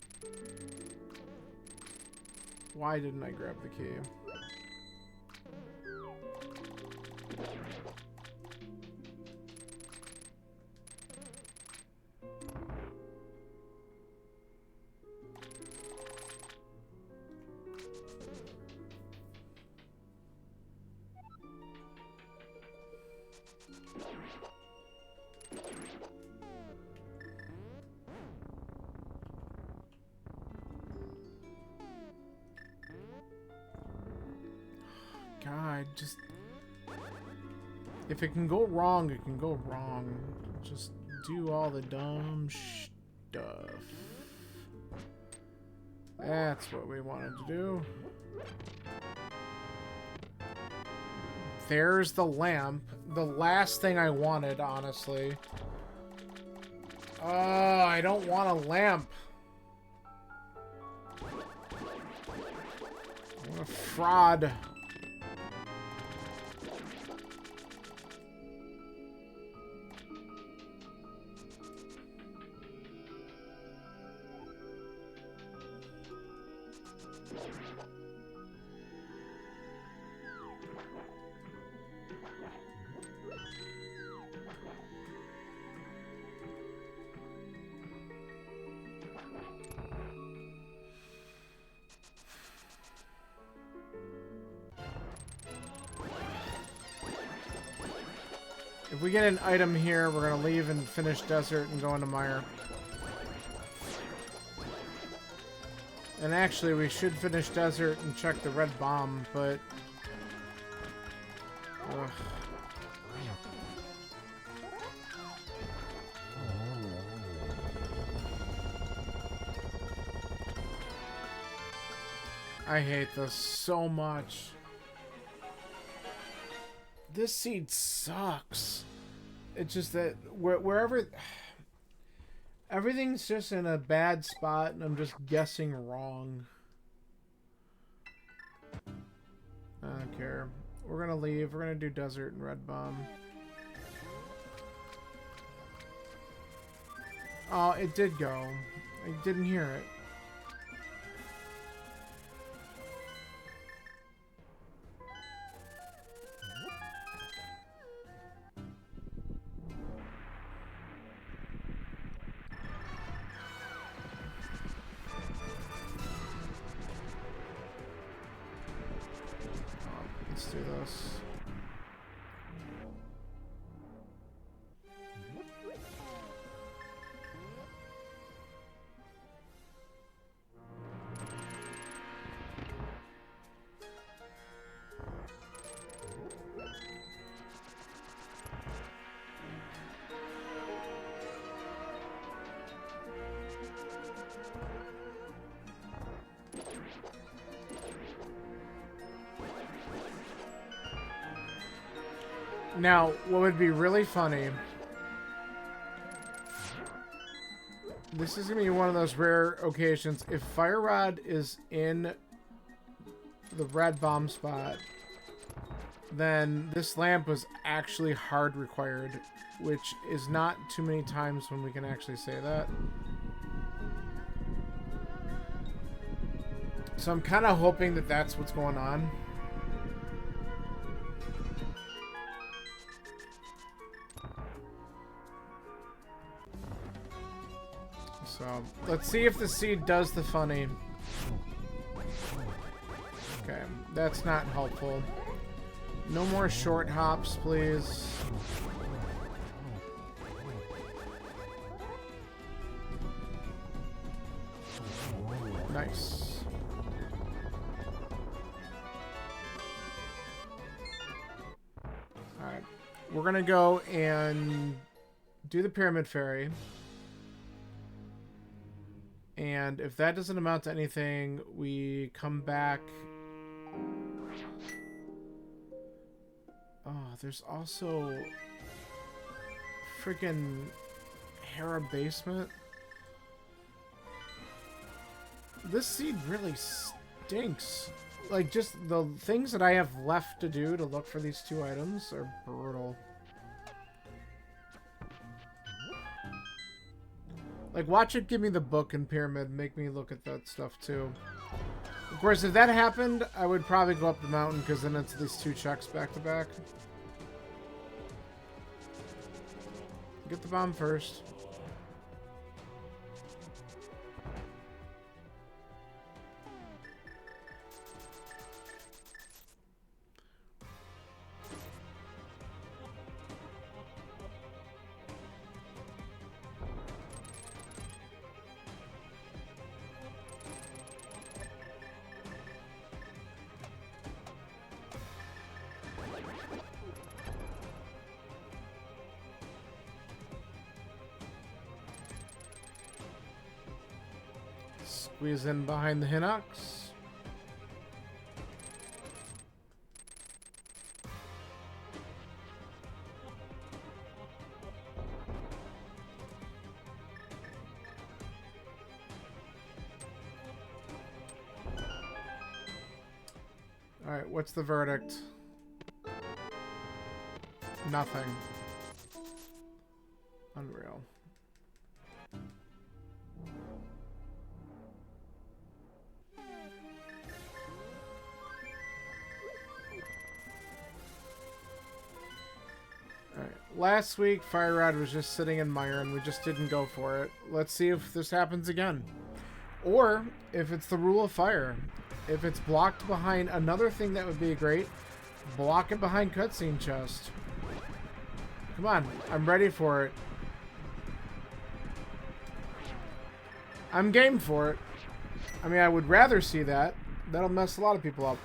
Speaker 1: Why didn't I grab the key? God, just... If it can go wrong, it can go wrong. Just do all the dumb stuff. That's what we wanted to do. There's the lamp. The last thing I wanted, honestly. Oh, I don't want a lamp. What a fraud. If we get an item here, we're going to leave and finish Desert and go into Mire. And actually, we should finish Desert and check the red bomb, but... Ugh. I hate this so much. This seed sucks. It's just that wherever... Everything's just in a bad spot, and I'm just guessing wrong. I don't care. We're gonna leave. We're gonna do Desert and Red Bomb. Oh, it did go. I didn't hear it. Let's do this. Now, what would be really funny... This is going to be one of those rare occasions. If Fire Rod is in the red bomb spot, then this lamp was actually hard required, which is not too many times when we can actually say that. So I'm kind of hoping that that's what's going on. So, let's see if the seed does the funny. Okay, that's not helpful. No more short hops, please. Nice. Alright. We're gonna go and do the Pyramid Fairy. And if that doesn't amount to anything, we come back. Oh, there's also freaking Hera Basement. This seed really stinks. Like, just the things that I have left to do to look for these two items are brutal. Like, watch it give me the book and pyramid, make me look at that stuff too. Of course, if that happened, I would probably go up the mountain, because then it's these two checks back to back. Get the bomb first. Squeeze in behind the Hinox. Alright, what's the verdict? Nothing. Unreal. Last week, Fire Rod was just sitting in Myron. We just didn't go for it. Let's see if this happens again. Or if it's the rule of fire. If it's blocked behind another thing that would be great, block it behind cutscene chest. Come on, I'm ready for it. I'm game for it. I mean, I would rather see that. That'll mess a lot of people up.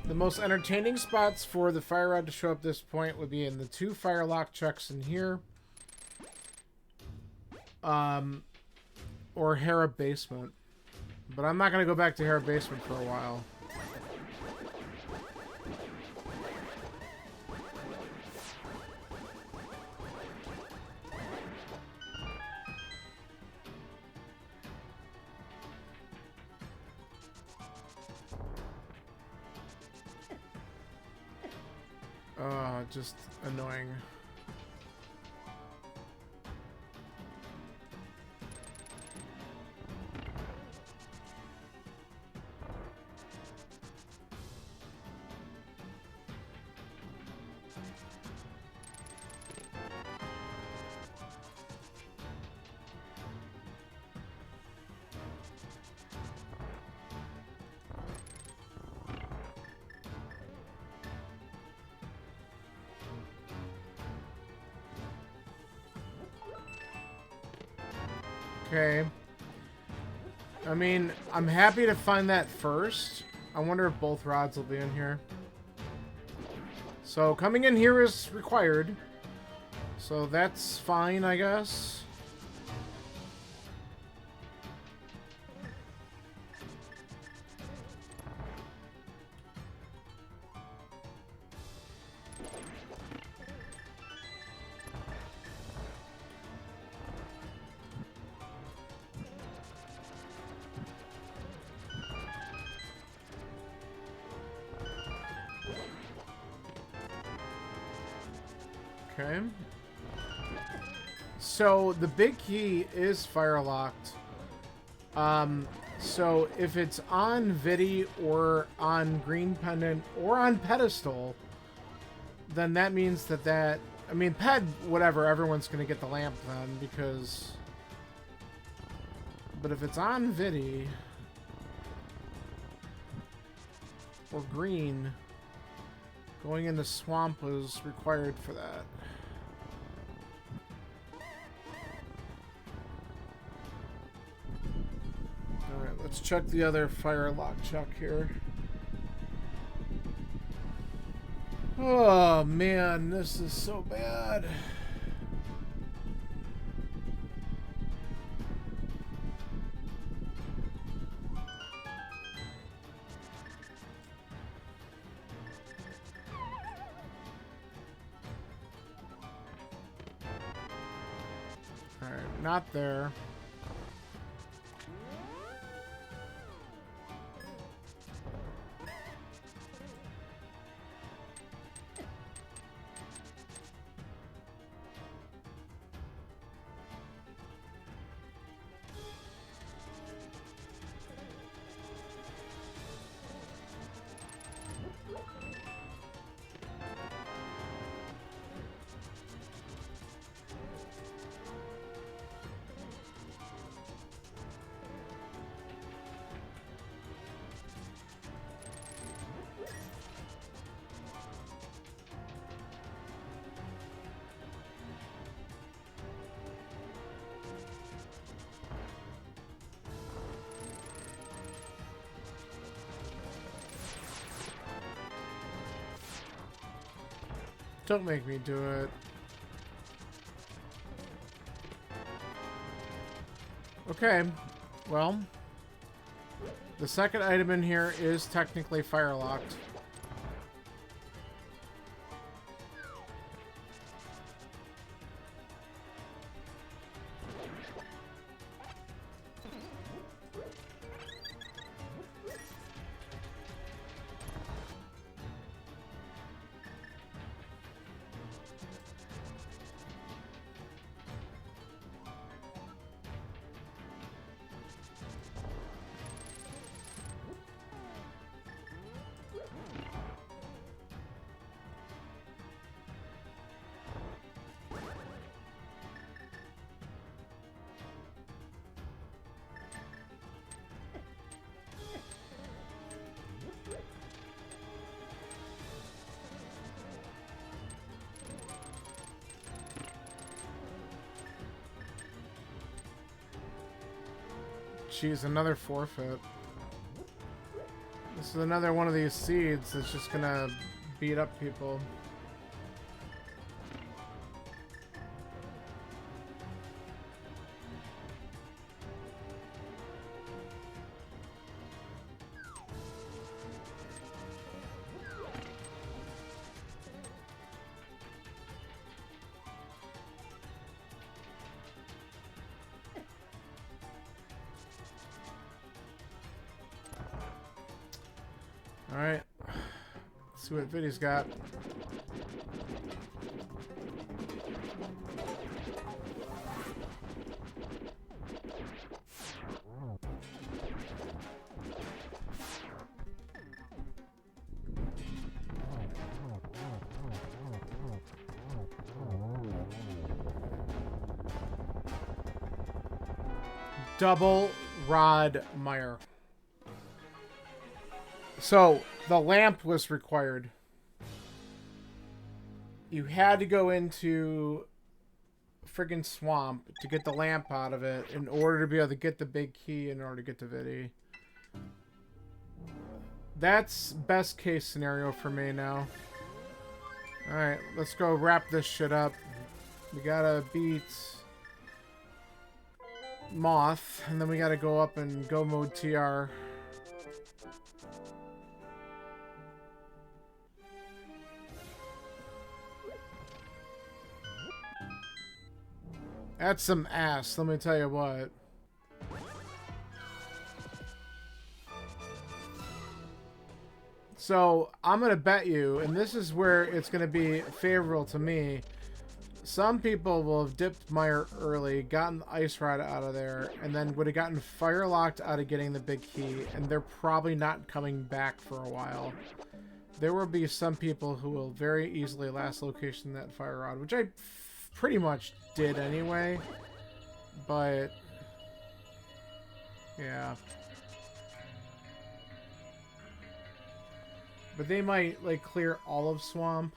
Speaker 1: The most entertaining spots for the Fire Rod to show up at this point would be in the two fire lock checks in here. Or Hera Basement. But I'm not going to go back to Hera Basement for a while. Just annoying. Okay. I mean, I'm happy to find that first. I wonder if both rods will be in here. So coming in here is required. So that's fine, I guess. Okay. So the big key is fire locked. So if it's on Vidi or on Green Pendant or on Pedestal, then that means that I mean, Ped, whatever, everyone's going to get the lamp then, because... But if it's on Vidi or Green, Going in the swamp was required for that. Alright, let's check the other fire lock chuck here. Oh man, this is so bad. Alright, not there. Don't make me do it. Okay, well, the second item in here is technically fire locked. Jeez, another forfeit. This is another one of these seeds that's just gonna beat up people. Alright. Let's see what Viddy's got. Double Rod Mire. So, the lamp was required. You had to go into friggin' swamp to get the lamp out of it in order to be able to get the big key in order to get to Viddy. That's best case scenario for me now. Alright, let's go wrap this shit up. We gotta beat Moth, and then we gotta go up and go mode TR. That's some ass, let me tell you what. So, I'm going to bet you, and this is where it's going to be favorable to me, some people will have dipped Mire early, gotten the Ice Rod out of there, and then would have gotten fire locked out of getting the big key, and they're probably not coming back for a while. There will be some people who will very easily last location that fire rod, which I pretty much did anyway, but yeah. But they might, like, clear all of Swamp.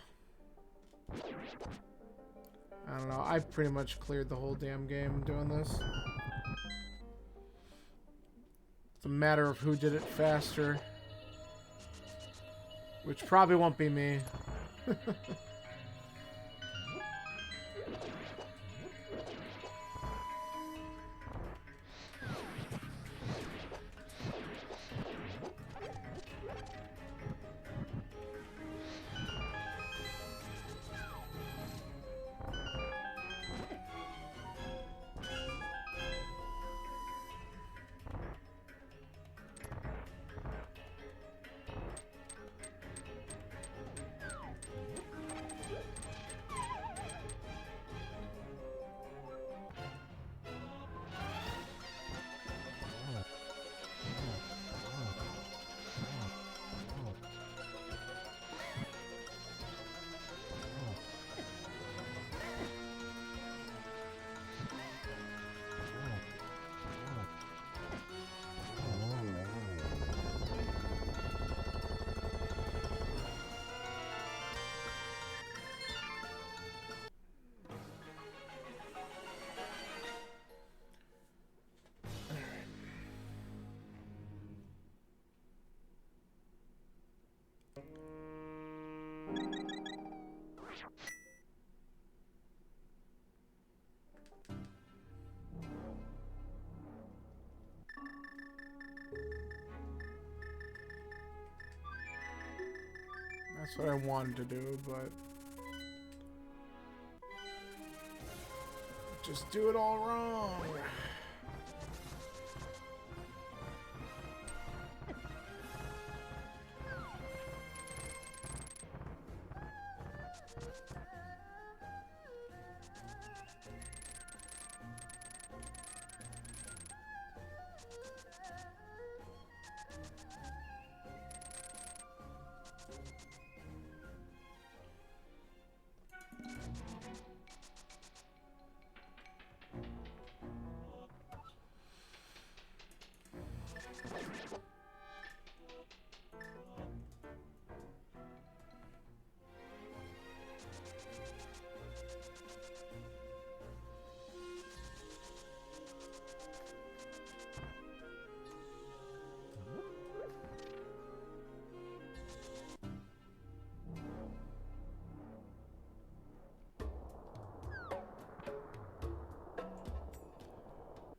Speaker 1: I don't know. I pretty much cleared the whole damn game doing this. It's a matter of who did it faster. Which probably won't be me. That's what I wanted to do, but just do it all wrong.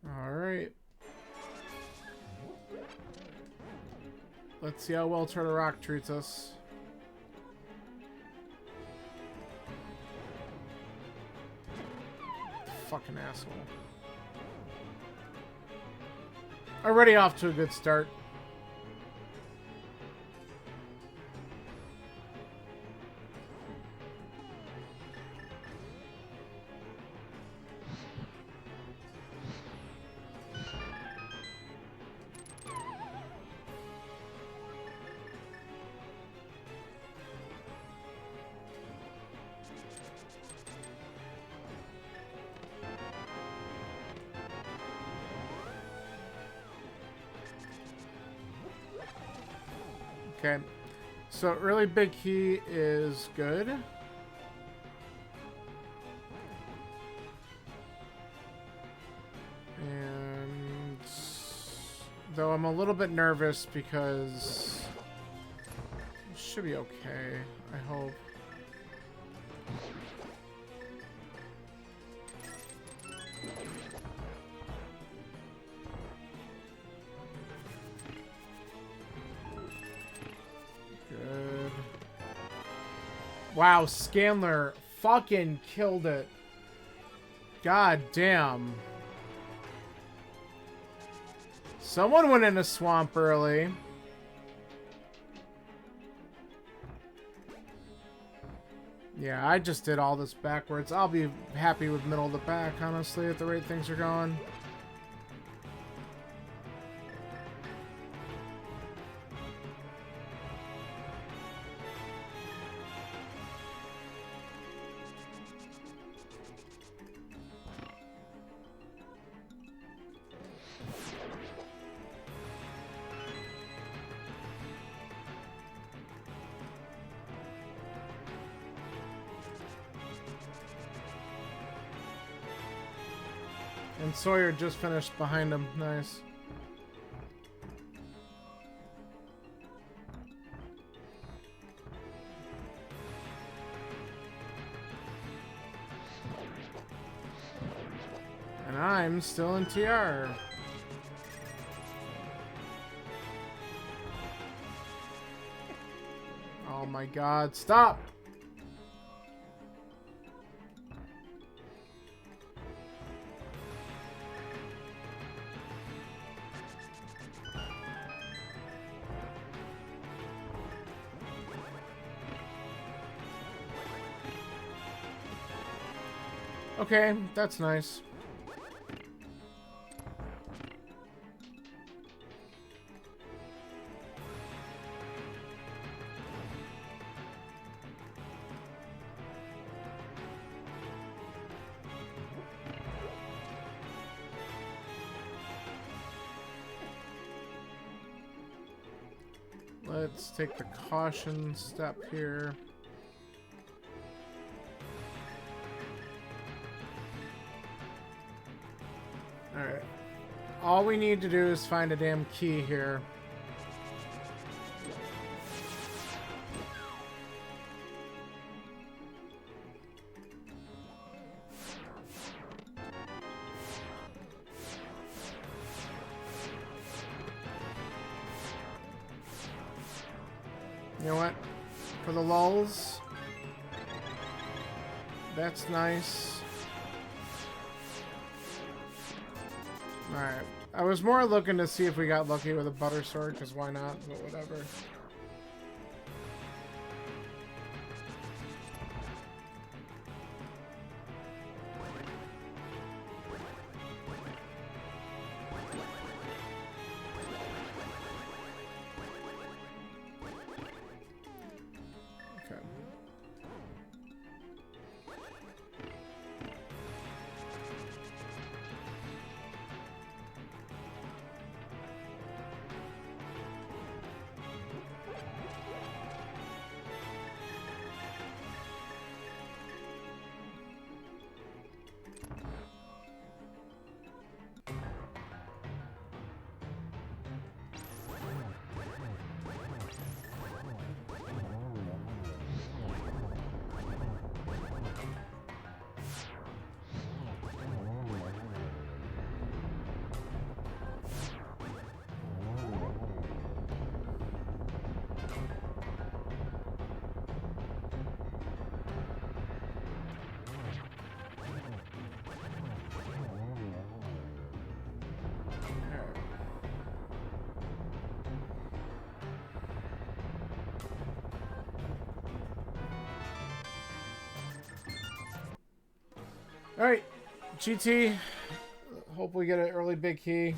Speaker 1: Alright. Let's see how well Turtle Rock treats us. Fucking asshole. Already off to a good start. Okay, so really big key is good. And though I'm a little bit nervous because it should be okay, I hope. Wow, Scanler fucking killed it. God damn. Someone went in a swamp early. Yeah, I just did all this backwards. I'll be happy with middle of the pack, honestly, at the rate things are going. And Sawyer just finished behind him. Nice. And I'm still in TR. Oh my god, stop! Okay, that's nice. Let's take the caution step here. Alright. All we need to do is find a damn key here. You know what? For the lulz. That's nice. Alright. I was more looking to see if we got lucky with a butter sword, because why not? But whatever. Alright, GT. Hope we get an early big key.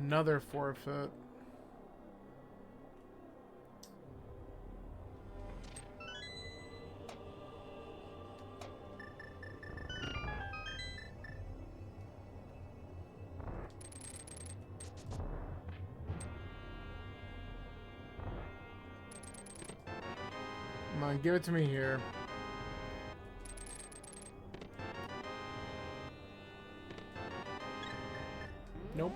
Speaker 1: Another forfeit. Come on, give it to me here. Nope.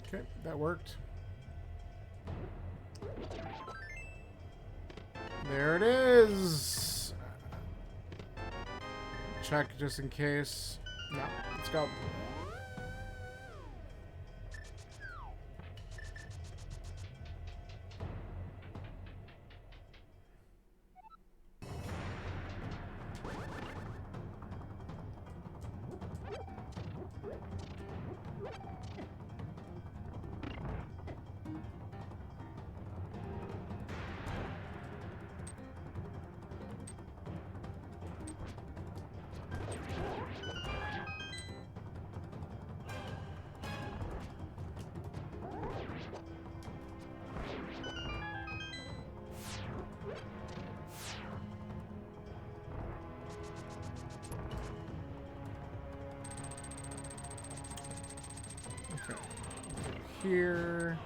Speaker 1: Okay, that worked. There it is. Check just in case. No, let's go. Here.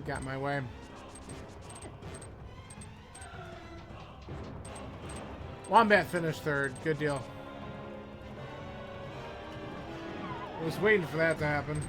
Speaker 1: Got my way. Wombat finished third. Good deal. I was waiting for that to happen.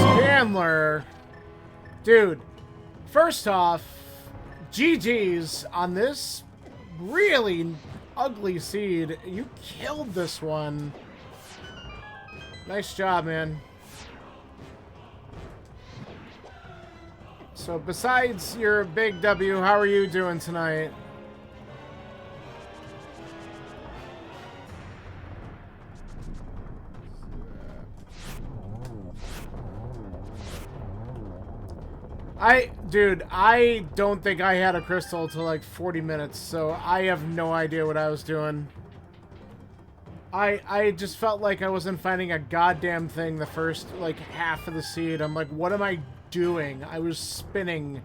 Speaker 1: Scandler. Dude, first off, GG's on this really ugly seed. You killed this one. Nice job, man. So besides your big W, how are you doing tonight? Dude, I don't think I had a crystal till like 40 minutes, so I have no idea what I was doing. I just felt like I wasn't finding a goddamn thing the first, like, half of the seed. I'm like, what am I doing? I was spinning.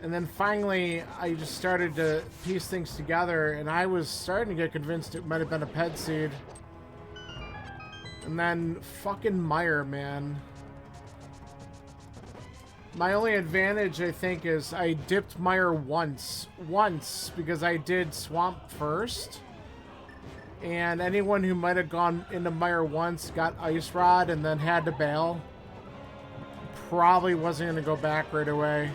Speaker 1: And then finally, I just started to piece things together, and I was starting to get convinced it might have been a ped seed. And then fucking Mire, man. My only advantage, I think, is I dipped Mire once, because I did Swamp first. And anyone who might have gone into Mire once got Ice Rod and then had to bail. Probably wasn't going to go back right away.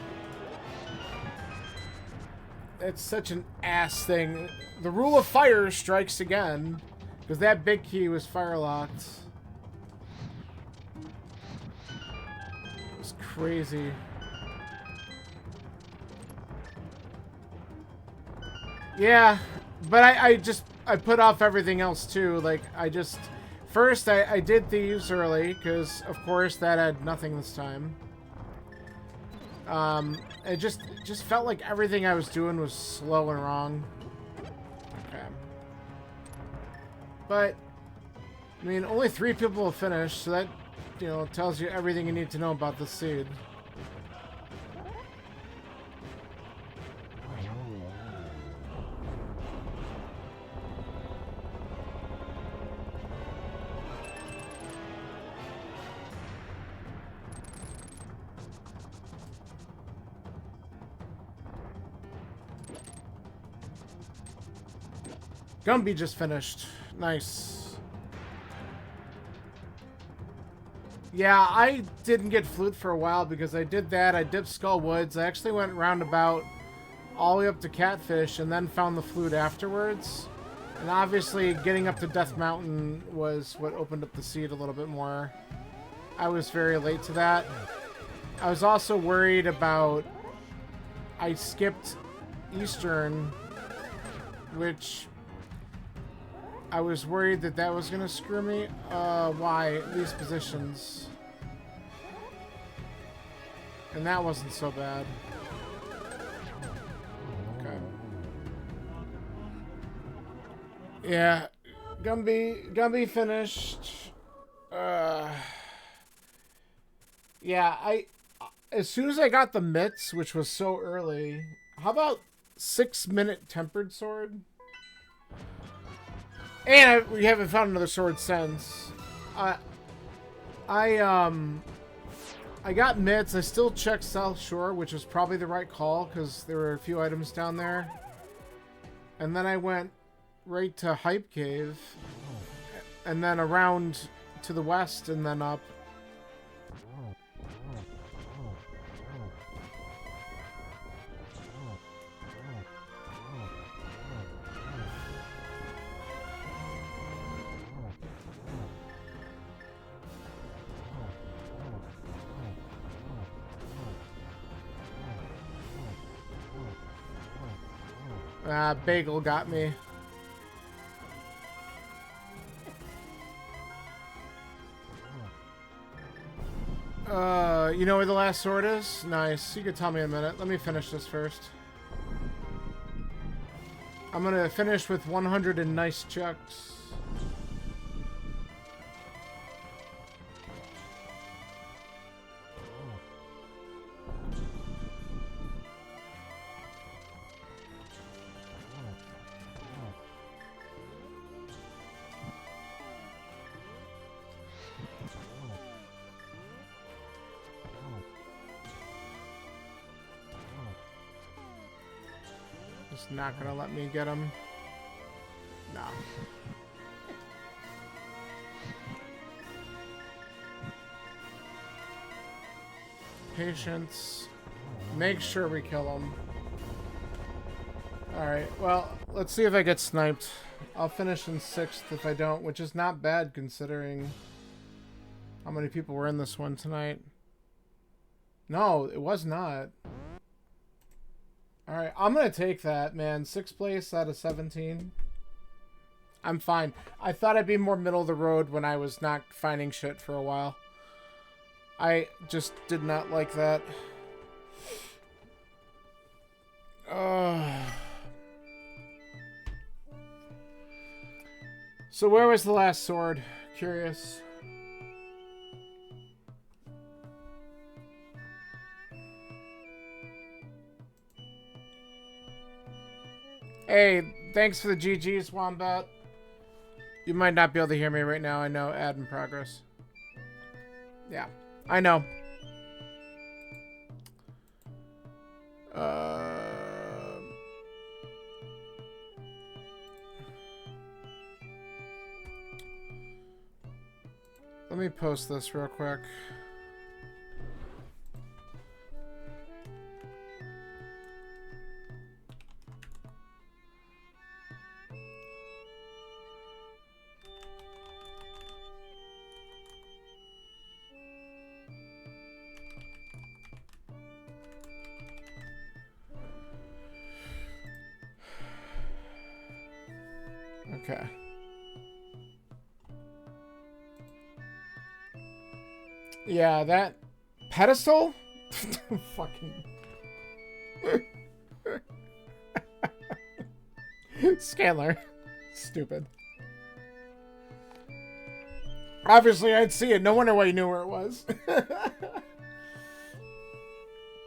Speaker 1: It's such an ass thing. The rule of fire strikes again, because that big key was fire locked. It's crazy. Yeah, but I put off everything else too. Like, first I did Thieves early, because of course that had nothing this time. It just felt like everything I was doing was slow and wrong. Okay. But, I mean, only 3 people have finished, so that, you know, tells you everything you need to know about the seed. Gumby just finished. Nice. Yeah, I didn't get Flute for a while because I did that. I dipped Skull Woods. I actually went roundabout all the way up to Catfish and then found the Flute afterwards. And obviously getting up to Death Mountain was what opened up the seed a little bit more. I was very late to that. I was also worried about... I skipped Eastern, which... I was worried that that was going to screw me. Why? These positions. And that wasn't so bad. Okay. Yeah. Gumby finished. Uh, yeah, as soon as I got the mitts, which was so early, how about 6-minute tempered sword? And we haven't found another sword since. I got mitts. I still checked South Shore, which was probably the right call because there were a few items down there. And then I went right to Hype Cave, and then around to the west, and then up. Bagel got me. You know where the last sword is? Nice. You could tell me in a minute. Let me finish this first. I'm gonna finish with 100 and nice checks. Just not gonna let me get him. No. Patience. Make sure we kill him. Alright, well, let's see if I get sniped. I'll finish in 6th if I don't, which is not bad considering how many people were in this one tonight. No, it was not. Alright, I'm gonna take that, man. 6th place out of 17. I'm fine. I thought I'd be more middle of the road when I was not finding shit for a while. I just did not like that. So where was the last sword? Curious. Hey, thanks for the GGs, Wombat. You might not be able to hear me right now. I know, ad in progress. Yeah, I know. Let me post this real quick. Okay. Yeah, that pedestal? Fucking Scanler. Stupid. Obviously, I'd see it. No wonder why you knew where it was.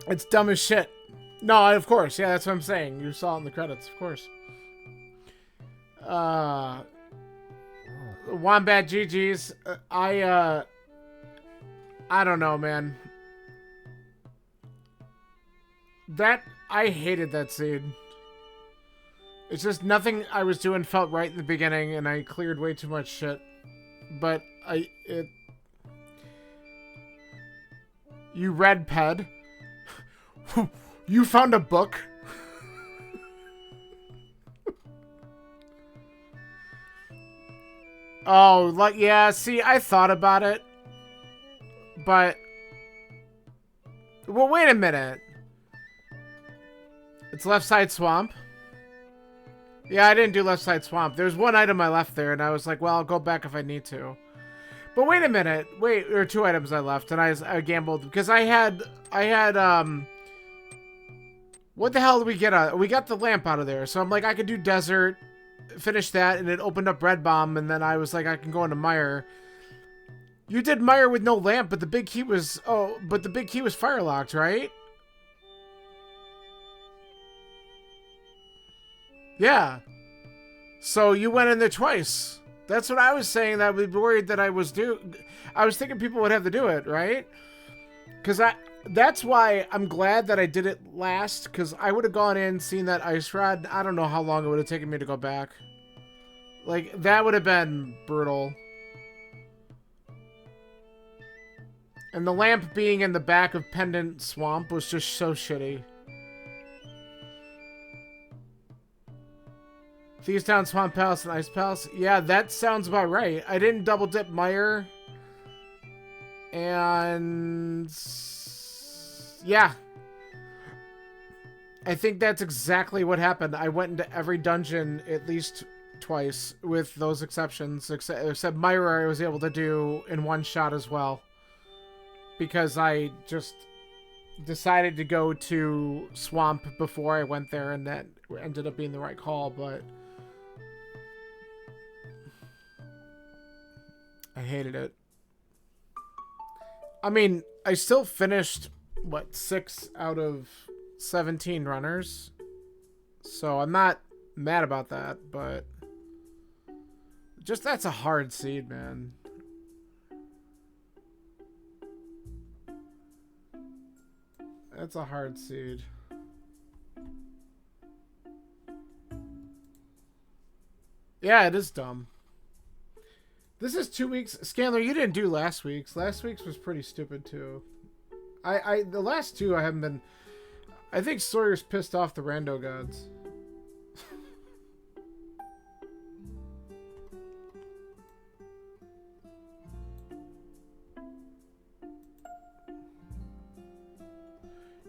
Speaker 1: It's dumb as shit. No, of course. Yeah, that's what I'm saying. You saw it in the credits, of course. Wombat GG's. I don't know, man. I hated that scene. It's just nothing I was doing felt right in the beginning, and I cleared way too much shit. But you read Ped. You found a book. Oh, like, yeah, see, I thought about it. But, well, wait a minute. It's left side swamp. Yeah, I didn't do left side swamp. There's one item I left there, and I was like, well, I'll go back if I need to. But wait a minute. Wait, there are 2 items I left, and I gambled. Because I had, what the hell did we get? We got the lamp out of there. So I'm like, I could do desert, finish that, and it opened up Red Bomb, and then I was like, I can go into Mire. You did Mire with no lamp, but the big key was... Oh, but the big key was fire locked, right? Yeah. So you went in there twice. That's what I was saying. That I was worried that I was thinking people would have to do it, right? Because that's why I'm glad that I did it last. Because I would have gone in, seen that ice rod. I don't know how long it would have taken me to go back. Like, that would have been brutal. And the lamp being in the back of Pendant Swamp was just so shitty. Thieves Town, Swamp Palace, and Ice Palace. Yeah, that sounds about right. I didn't double dip Mire. And... yeah. I think that's exactly what happened. I went into every dungeon at least twice, with those exceptions. Except Mire I was able to do in one shot as well. Because I just decided to go to Swamp before I went there, and that ended up being the right call, but... I hated it. I mean, I still finished, what, 6 out of 17 runners? So I'm not mad about that, but... just that's a hard seed, man. That's a hard seed. Yeah, it is dumb. This is 2 weeks. Scanler, you didn't do last week's. Last week's was pretty stupid, too. The last 2 I haven't been... I think Sawyer's pissed off the rando gods.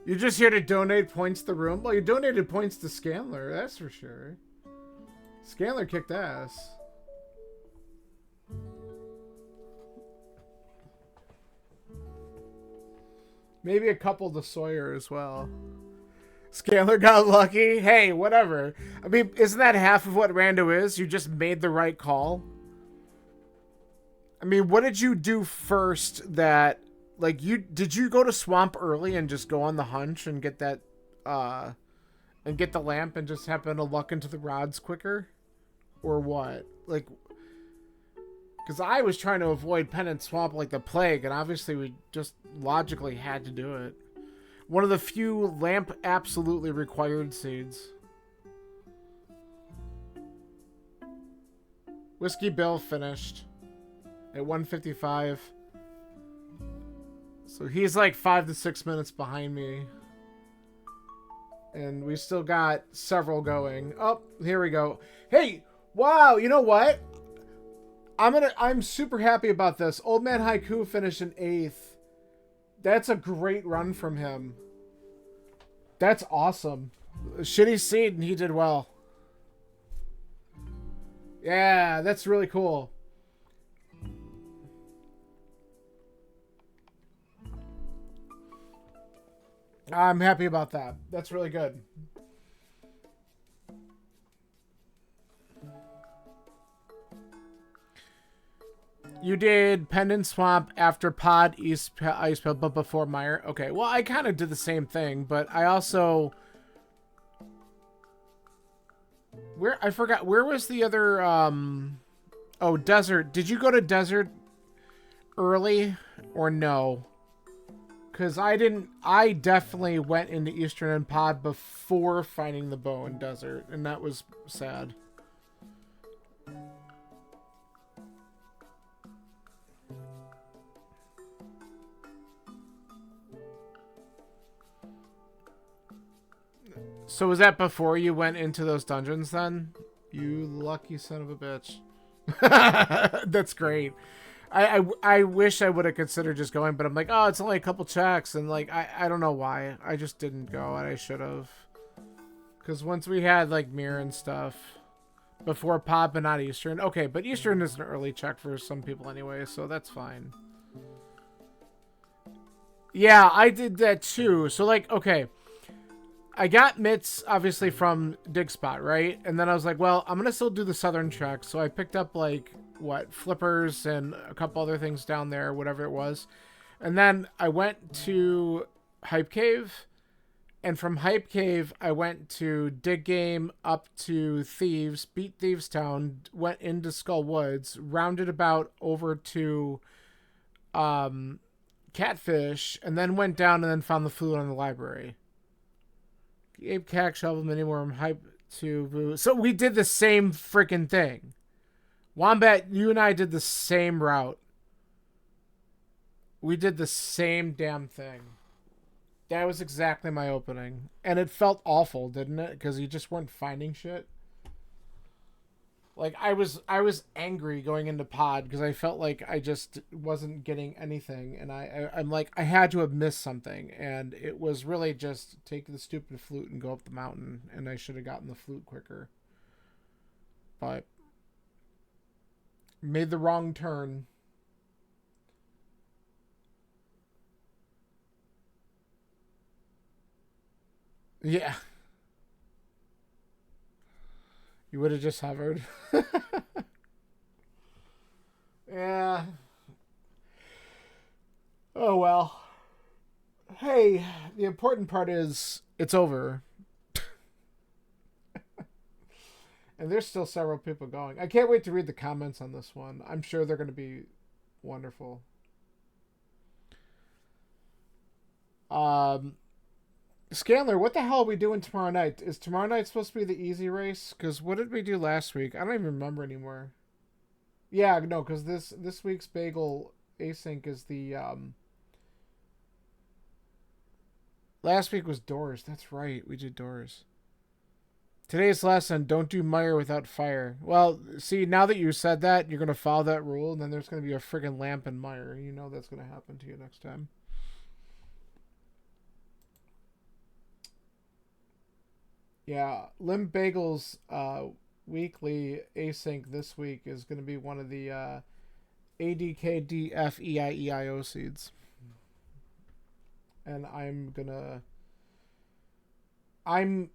Speaker 1: You're just here to donate points to the room? Well, you donated points to Scanler, that's for sure. Scanler kicked ass. Maybe a couple to Sawyer as well. Scanler got lucky. Hey, whatever. I mean, isn't that half of what rando is? You just made the right call. I mean, what did you do first that... like, did you go to Swamp early and just go on the hunch and get that, and get the lamp and just happen to luck into the rods quicker? Or what? Like, because I was trying to avoid Pendant Swamp like the plague, and obviously we just logically had to do it. One of the few lamp absolutely required seeds. Whiskey Bill finished at 1:55. So he's like 5 to 6 minutes behind me. And we still got several going. Oh, here we go. Hey, wow, you know what? I'm super happy about this. Old Man Haiku finished in 8th. That's a great run from him. That's awesome. Shitty seed and he did well. Yeah, that's really cool. I'm happy about that. That's really good. You did Pendant Swamp after Pod, Ice Palace, but before Mire. Okay, well, I kind of did the same thing, but I also... I forgot, where was the other, Oh, Desert. Did you go to Desert early or no? Because I definitely went into Eastern and Pod before finding the bow in Desert, and that was sad. So was that before you went into those dungeons then? You lucky son of a bitch. That's great. I wish I would have considered just going, but I'm like, oh, it's only a couple checks, and like I don't know why. I just didn't go, and I should have. Because once we had like Mirror and stuff before Pod, but not Eastern. Okay, but Eastern is an early check for some people anyway, so that's fine. Yeah, I did that too. So like, okay, I got mitts obviously from Dig Spot, right? And then I was like, well, I'm gonna still do the southern check, so I picked up like flippers and a couple other things down there, whatever it was. And then I went to Hype Cave, and from Hype Cave I went to Dig Game up to Thieves, beat Thieves Town, went into Skull Woods, rounded about over to Catfish, and then went down and then found the food on the library. Ape Cack Shovel Mini Worm Hype to Boo. So we did the same freaking thing. Wombat, you and I did the same route. We did the same damn thing. That was exactly my opening. And it felt awful, didn't it? Because you just weren't finding shit. Like, I was angry going into pod because I felt like I just wasn't getting anything. And I'm like, I had to have missed something. And it was really just take the stupid flute and go up the mountain. And I should have gotten the flute quicker. But made the wrong turn. Yeah. You would have just hovered. Yeah. Oh well. Hey, the important part is it's over. And there's still several people going. I can't wait to read the comments on this one. I'm sure they're going to be wonderful. Scanler, what the hell are we doing tomorrow night? Is tomorrow night supposed to be the easy race? Because what did we do last week? I don't even remember anymore. Yeah, no, because this week's bagel async is the last week was doors. That's right, we did doors. Today's lesson: don't do Mire without fire. Well, see, now that you said that, you're gonna follow that rule, and then there's gonna be a friggin' lamp in Mire. You know that's gonna happen to you next time. Yeah, Lim Bagel's weekly async this week is going to be one of the ADKDFEIEIO seeds. And I'm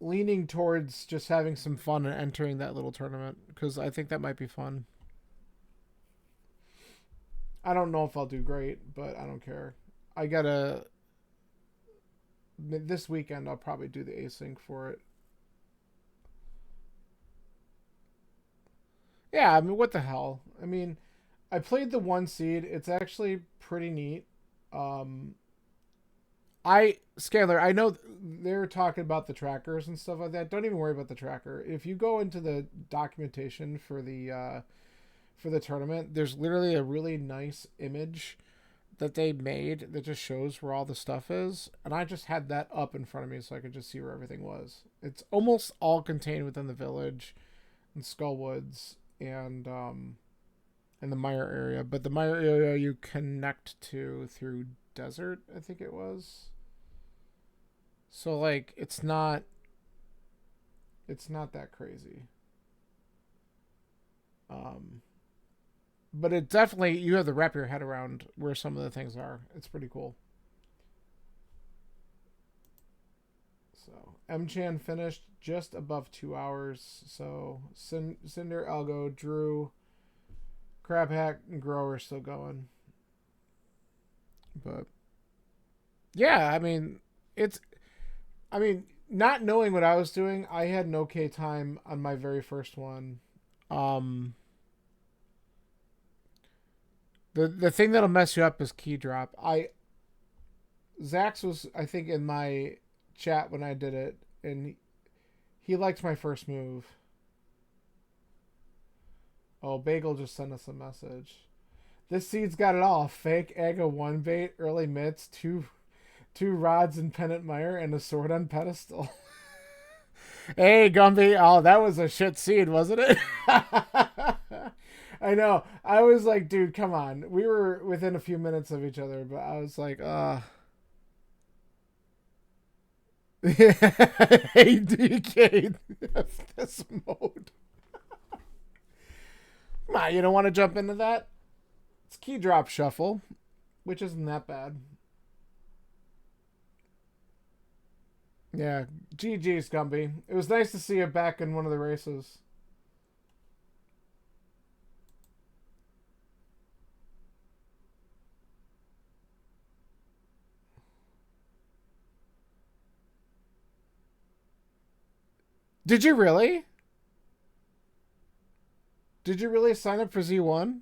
Speaker 1: leaning towards just having some fun and entering that little tournament because I think that might be fun. I don't know if I'll do great, but I don't care. I gotta this weekend I'll probably do the async for it. Yeah, I mean, what the hell? I mean, I played the one seed. It's actually pretty neat. Um, Scalar, I know they're talking about the trackers and stuff like that. Don't even worry about the tracker. If you go into the documentation for the tournament, there's literally a really nice image that they made that just shows where all the stuff is, and I just had that up in front of me so I could just see where everything was. It's almost all contained within the village and Skullwoods and the Mire area, but the Mire area you connect to through desert, I think it was. So like it's not that crazy. Um but it definitely you have to wrap your head around where some of the things are. It's pretty cool. So M-Chan finished just above 2 hours. So Cinder, Algo, Drew, Crabhack, and Grower still going. But yeah, I mean, not knowing what I was doing, I had an okay time on my very first one. Um, the thing that'll mess you up is key drop. Zax was I think in my chat when I did it, and he liked my first move. Oh, Bagel just sent us a message. This seed's got it all. Fake Aga one bait, early mitts, two rods and pennant mire, and a sword on pedestal. Hey, Gumby. Oh, that was a shit seed, wasn't it? I know. I was like, dude, come on. We were within a few minutes of each other, but I was like, Hey, DK. This mode. Come on, you don't want to jump into that? It's key drop shuffle, which isn't that bad. Yeah, GG's, Gumby. It was nice to see you back in one of the races. Did you really? Did you really sign up for Z1?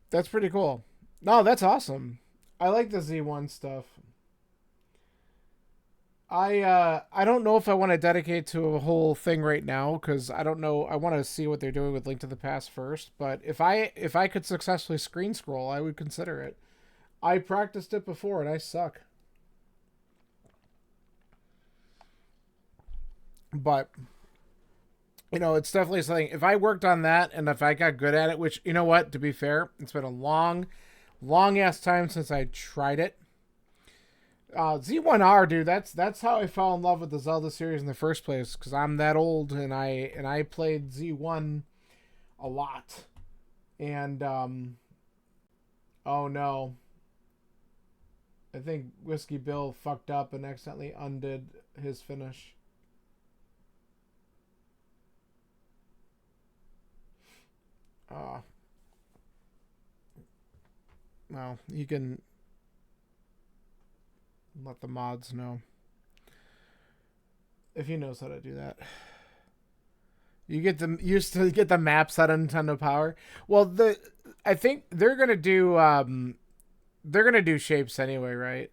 Speaker 1: That's pretty cool. No, that's awesome. I like the Z1 stuff. I don't know if I want to dedicate to a whole thing right now because I don't know. I want to see what they're doing with Link to the Past first. But if I could successfully screen scroll, I would consider it. I practiced it before and I suck. But it's definitely something. If I worked on that and if I got good at it, which what, to be fair, it's been a long, long ass time since I tried it. Z1R, dude, that's how I fell in love with the Zelda series in the first place. Because I'm that old, and I played Z1 a lot. And oh no, I think Whiskey Bill fucked up and accidentally undid his finish. Uh, well, you can let the mods know if he knows how to do that. You used to get the maps out of Nintendo Power. Well, I think they're gonna do shapes anyway, right?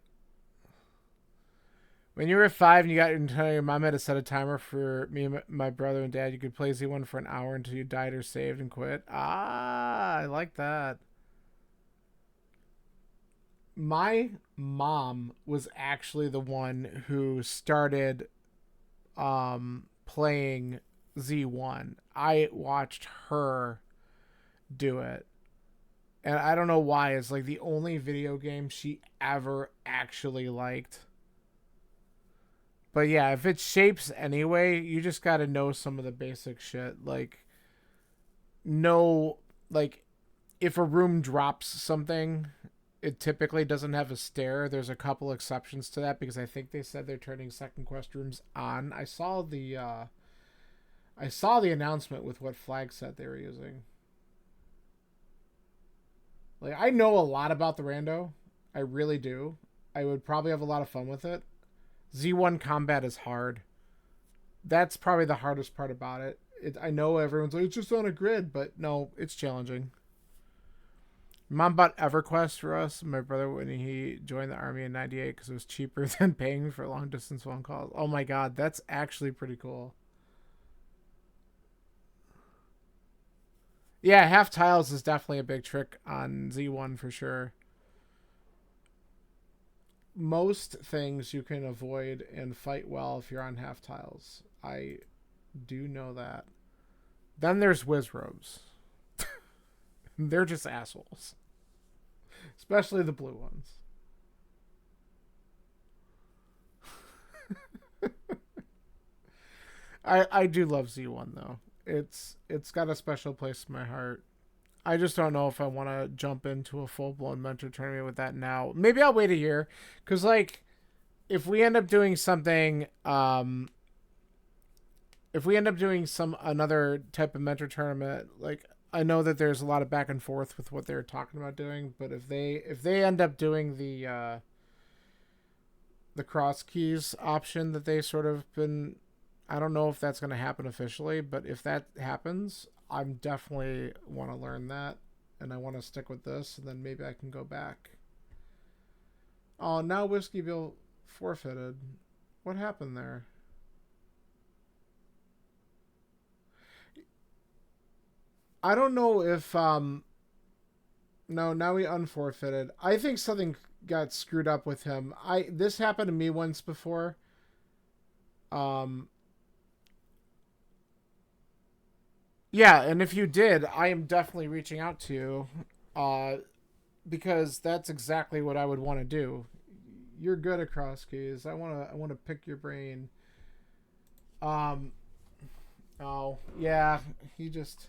Speaker 1: When you were 5 and you got your mom had to set a timer for me and my brother and dad. You could play Z1 for an hour until you died or saved and quit. Ah, I like that. My mom was actually the one who started playing Z1. I watched her do it. And I don't know why. It's like the only video game she ever actually liked. But yeah, if it's shapes anyway, you just got to know some of the basic shit. Know, like, if a room drops something, it typically doesn't have a stair. There's a couple exceptions to that because I think they said they're turning second quest rooms on. I saw the announcement with what flag set they were using. Like, I know a lot about the rando. I really do. I would probably have a lot of fun with it. Z1 combat is hard. That's probably the hardest part about it. I know everyone's like, it's just on a grid, but no, it's challenging. Mom bought EverQuest for us, my brother, when he joined the army in '98 because it was cheaper than paying for long distance phone calls. Oh my god, that's actually pretty cool. Yeah, half tiles is definitely a big trick on Z1 for sure. Most things you can avoid and fight well if you're on half tiles. I do know that. Then there's Wizrobes. They're just assholes. Especially the blue ones. I do love Z1 though. It's got a special place in my heart. I just don't know if I want to jump into a full blown mentor tournament with that now. Maybe I'll wait a year, cause like if we end up doing something, if we end up doing some another type of mentor tournament, like I know that there's a lot of back and forth with what they're talking about doing, but if they end up doing the cross keys option that they sort of been, I don't know if that's going to happen officially, but if that happens, I'm definitely want to learn that and I want to stick with this and then maybe I can go back. Oh, now Whiskey Bill forfeited. What happened there? I don't know if no, now he unforfeited. I think something got screwed up with him. This happened to me once before. Um yeah, and if you did, I am definitely reaching out to you. Uh because that's exactly what I would want to do. You're good at cross keys. I want to pick your brain. Um oh, yeah, he just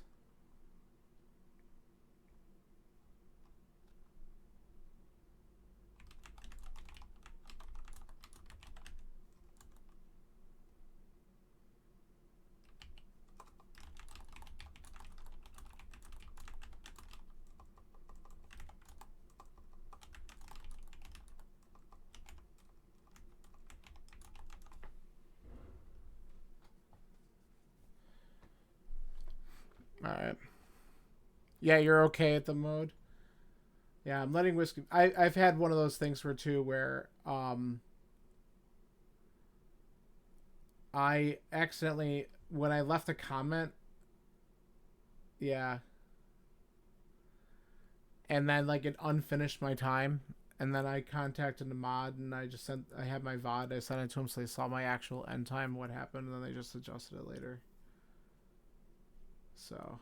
Speaker 1: Alright. Yeah, you're okay at the mode? Yeah, I'm letting Whiskey... I've had one of those things for too where I accidentally... When I left a comment... Yeah. And then like it unfinished my time. And then I contacted the mod and I just sent... I had my VOD. I sent it to them so they saw my actual end time, what happened, and then they just adjusted it later. So...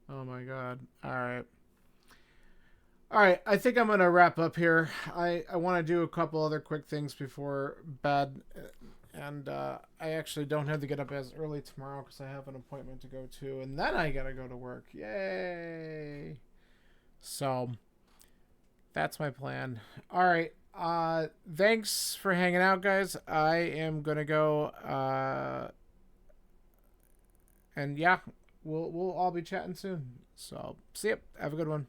Speaker 1: Oh my god. Alright. Alright, I think I'm going to wrap up here. I want to do a couple other quick things before bed. And I actually don't have to get up as early tomorrow because I have an appointment to go to. And then I got to go to work. Yay! So, that's my plan. Alright, thanks for hanging out, guys. I am going to go... and yeah, we'll all be chatting soon. So, see ya. Have a good one.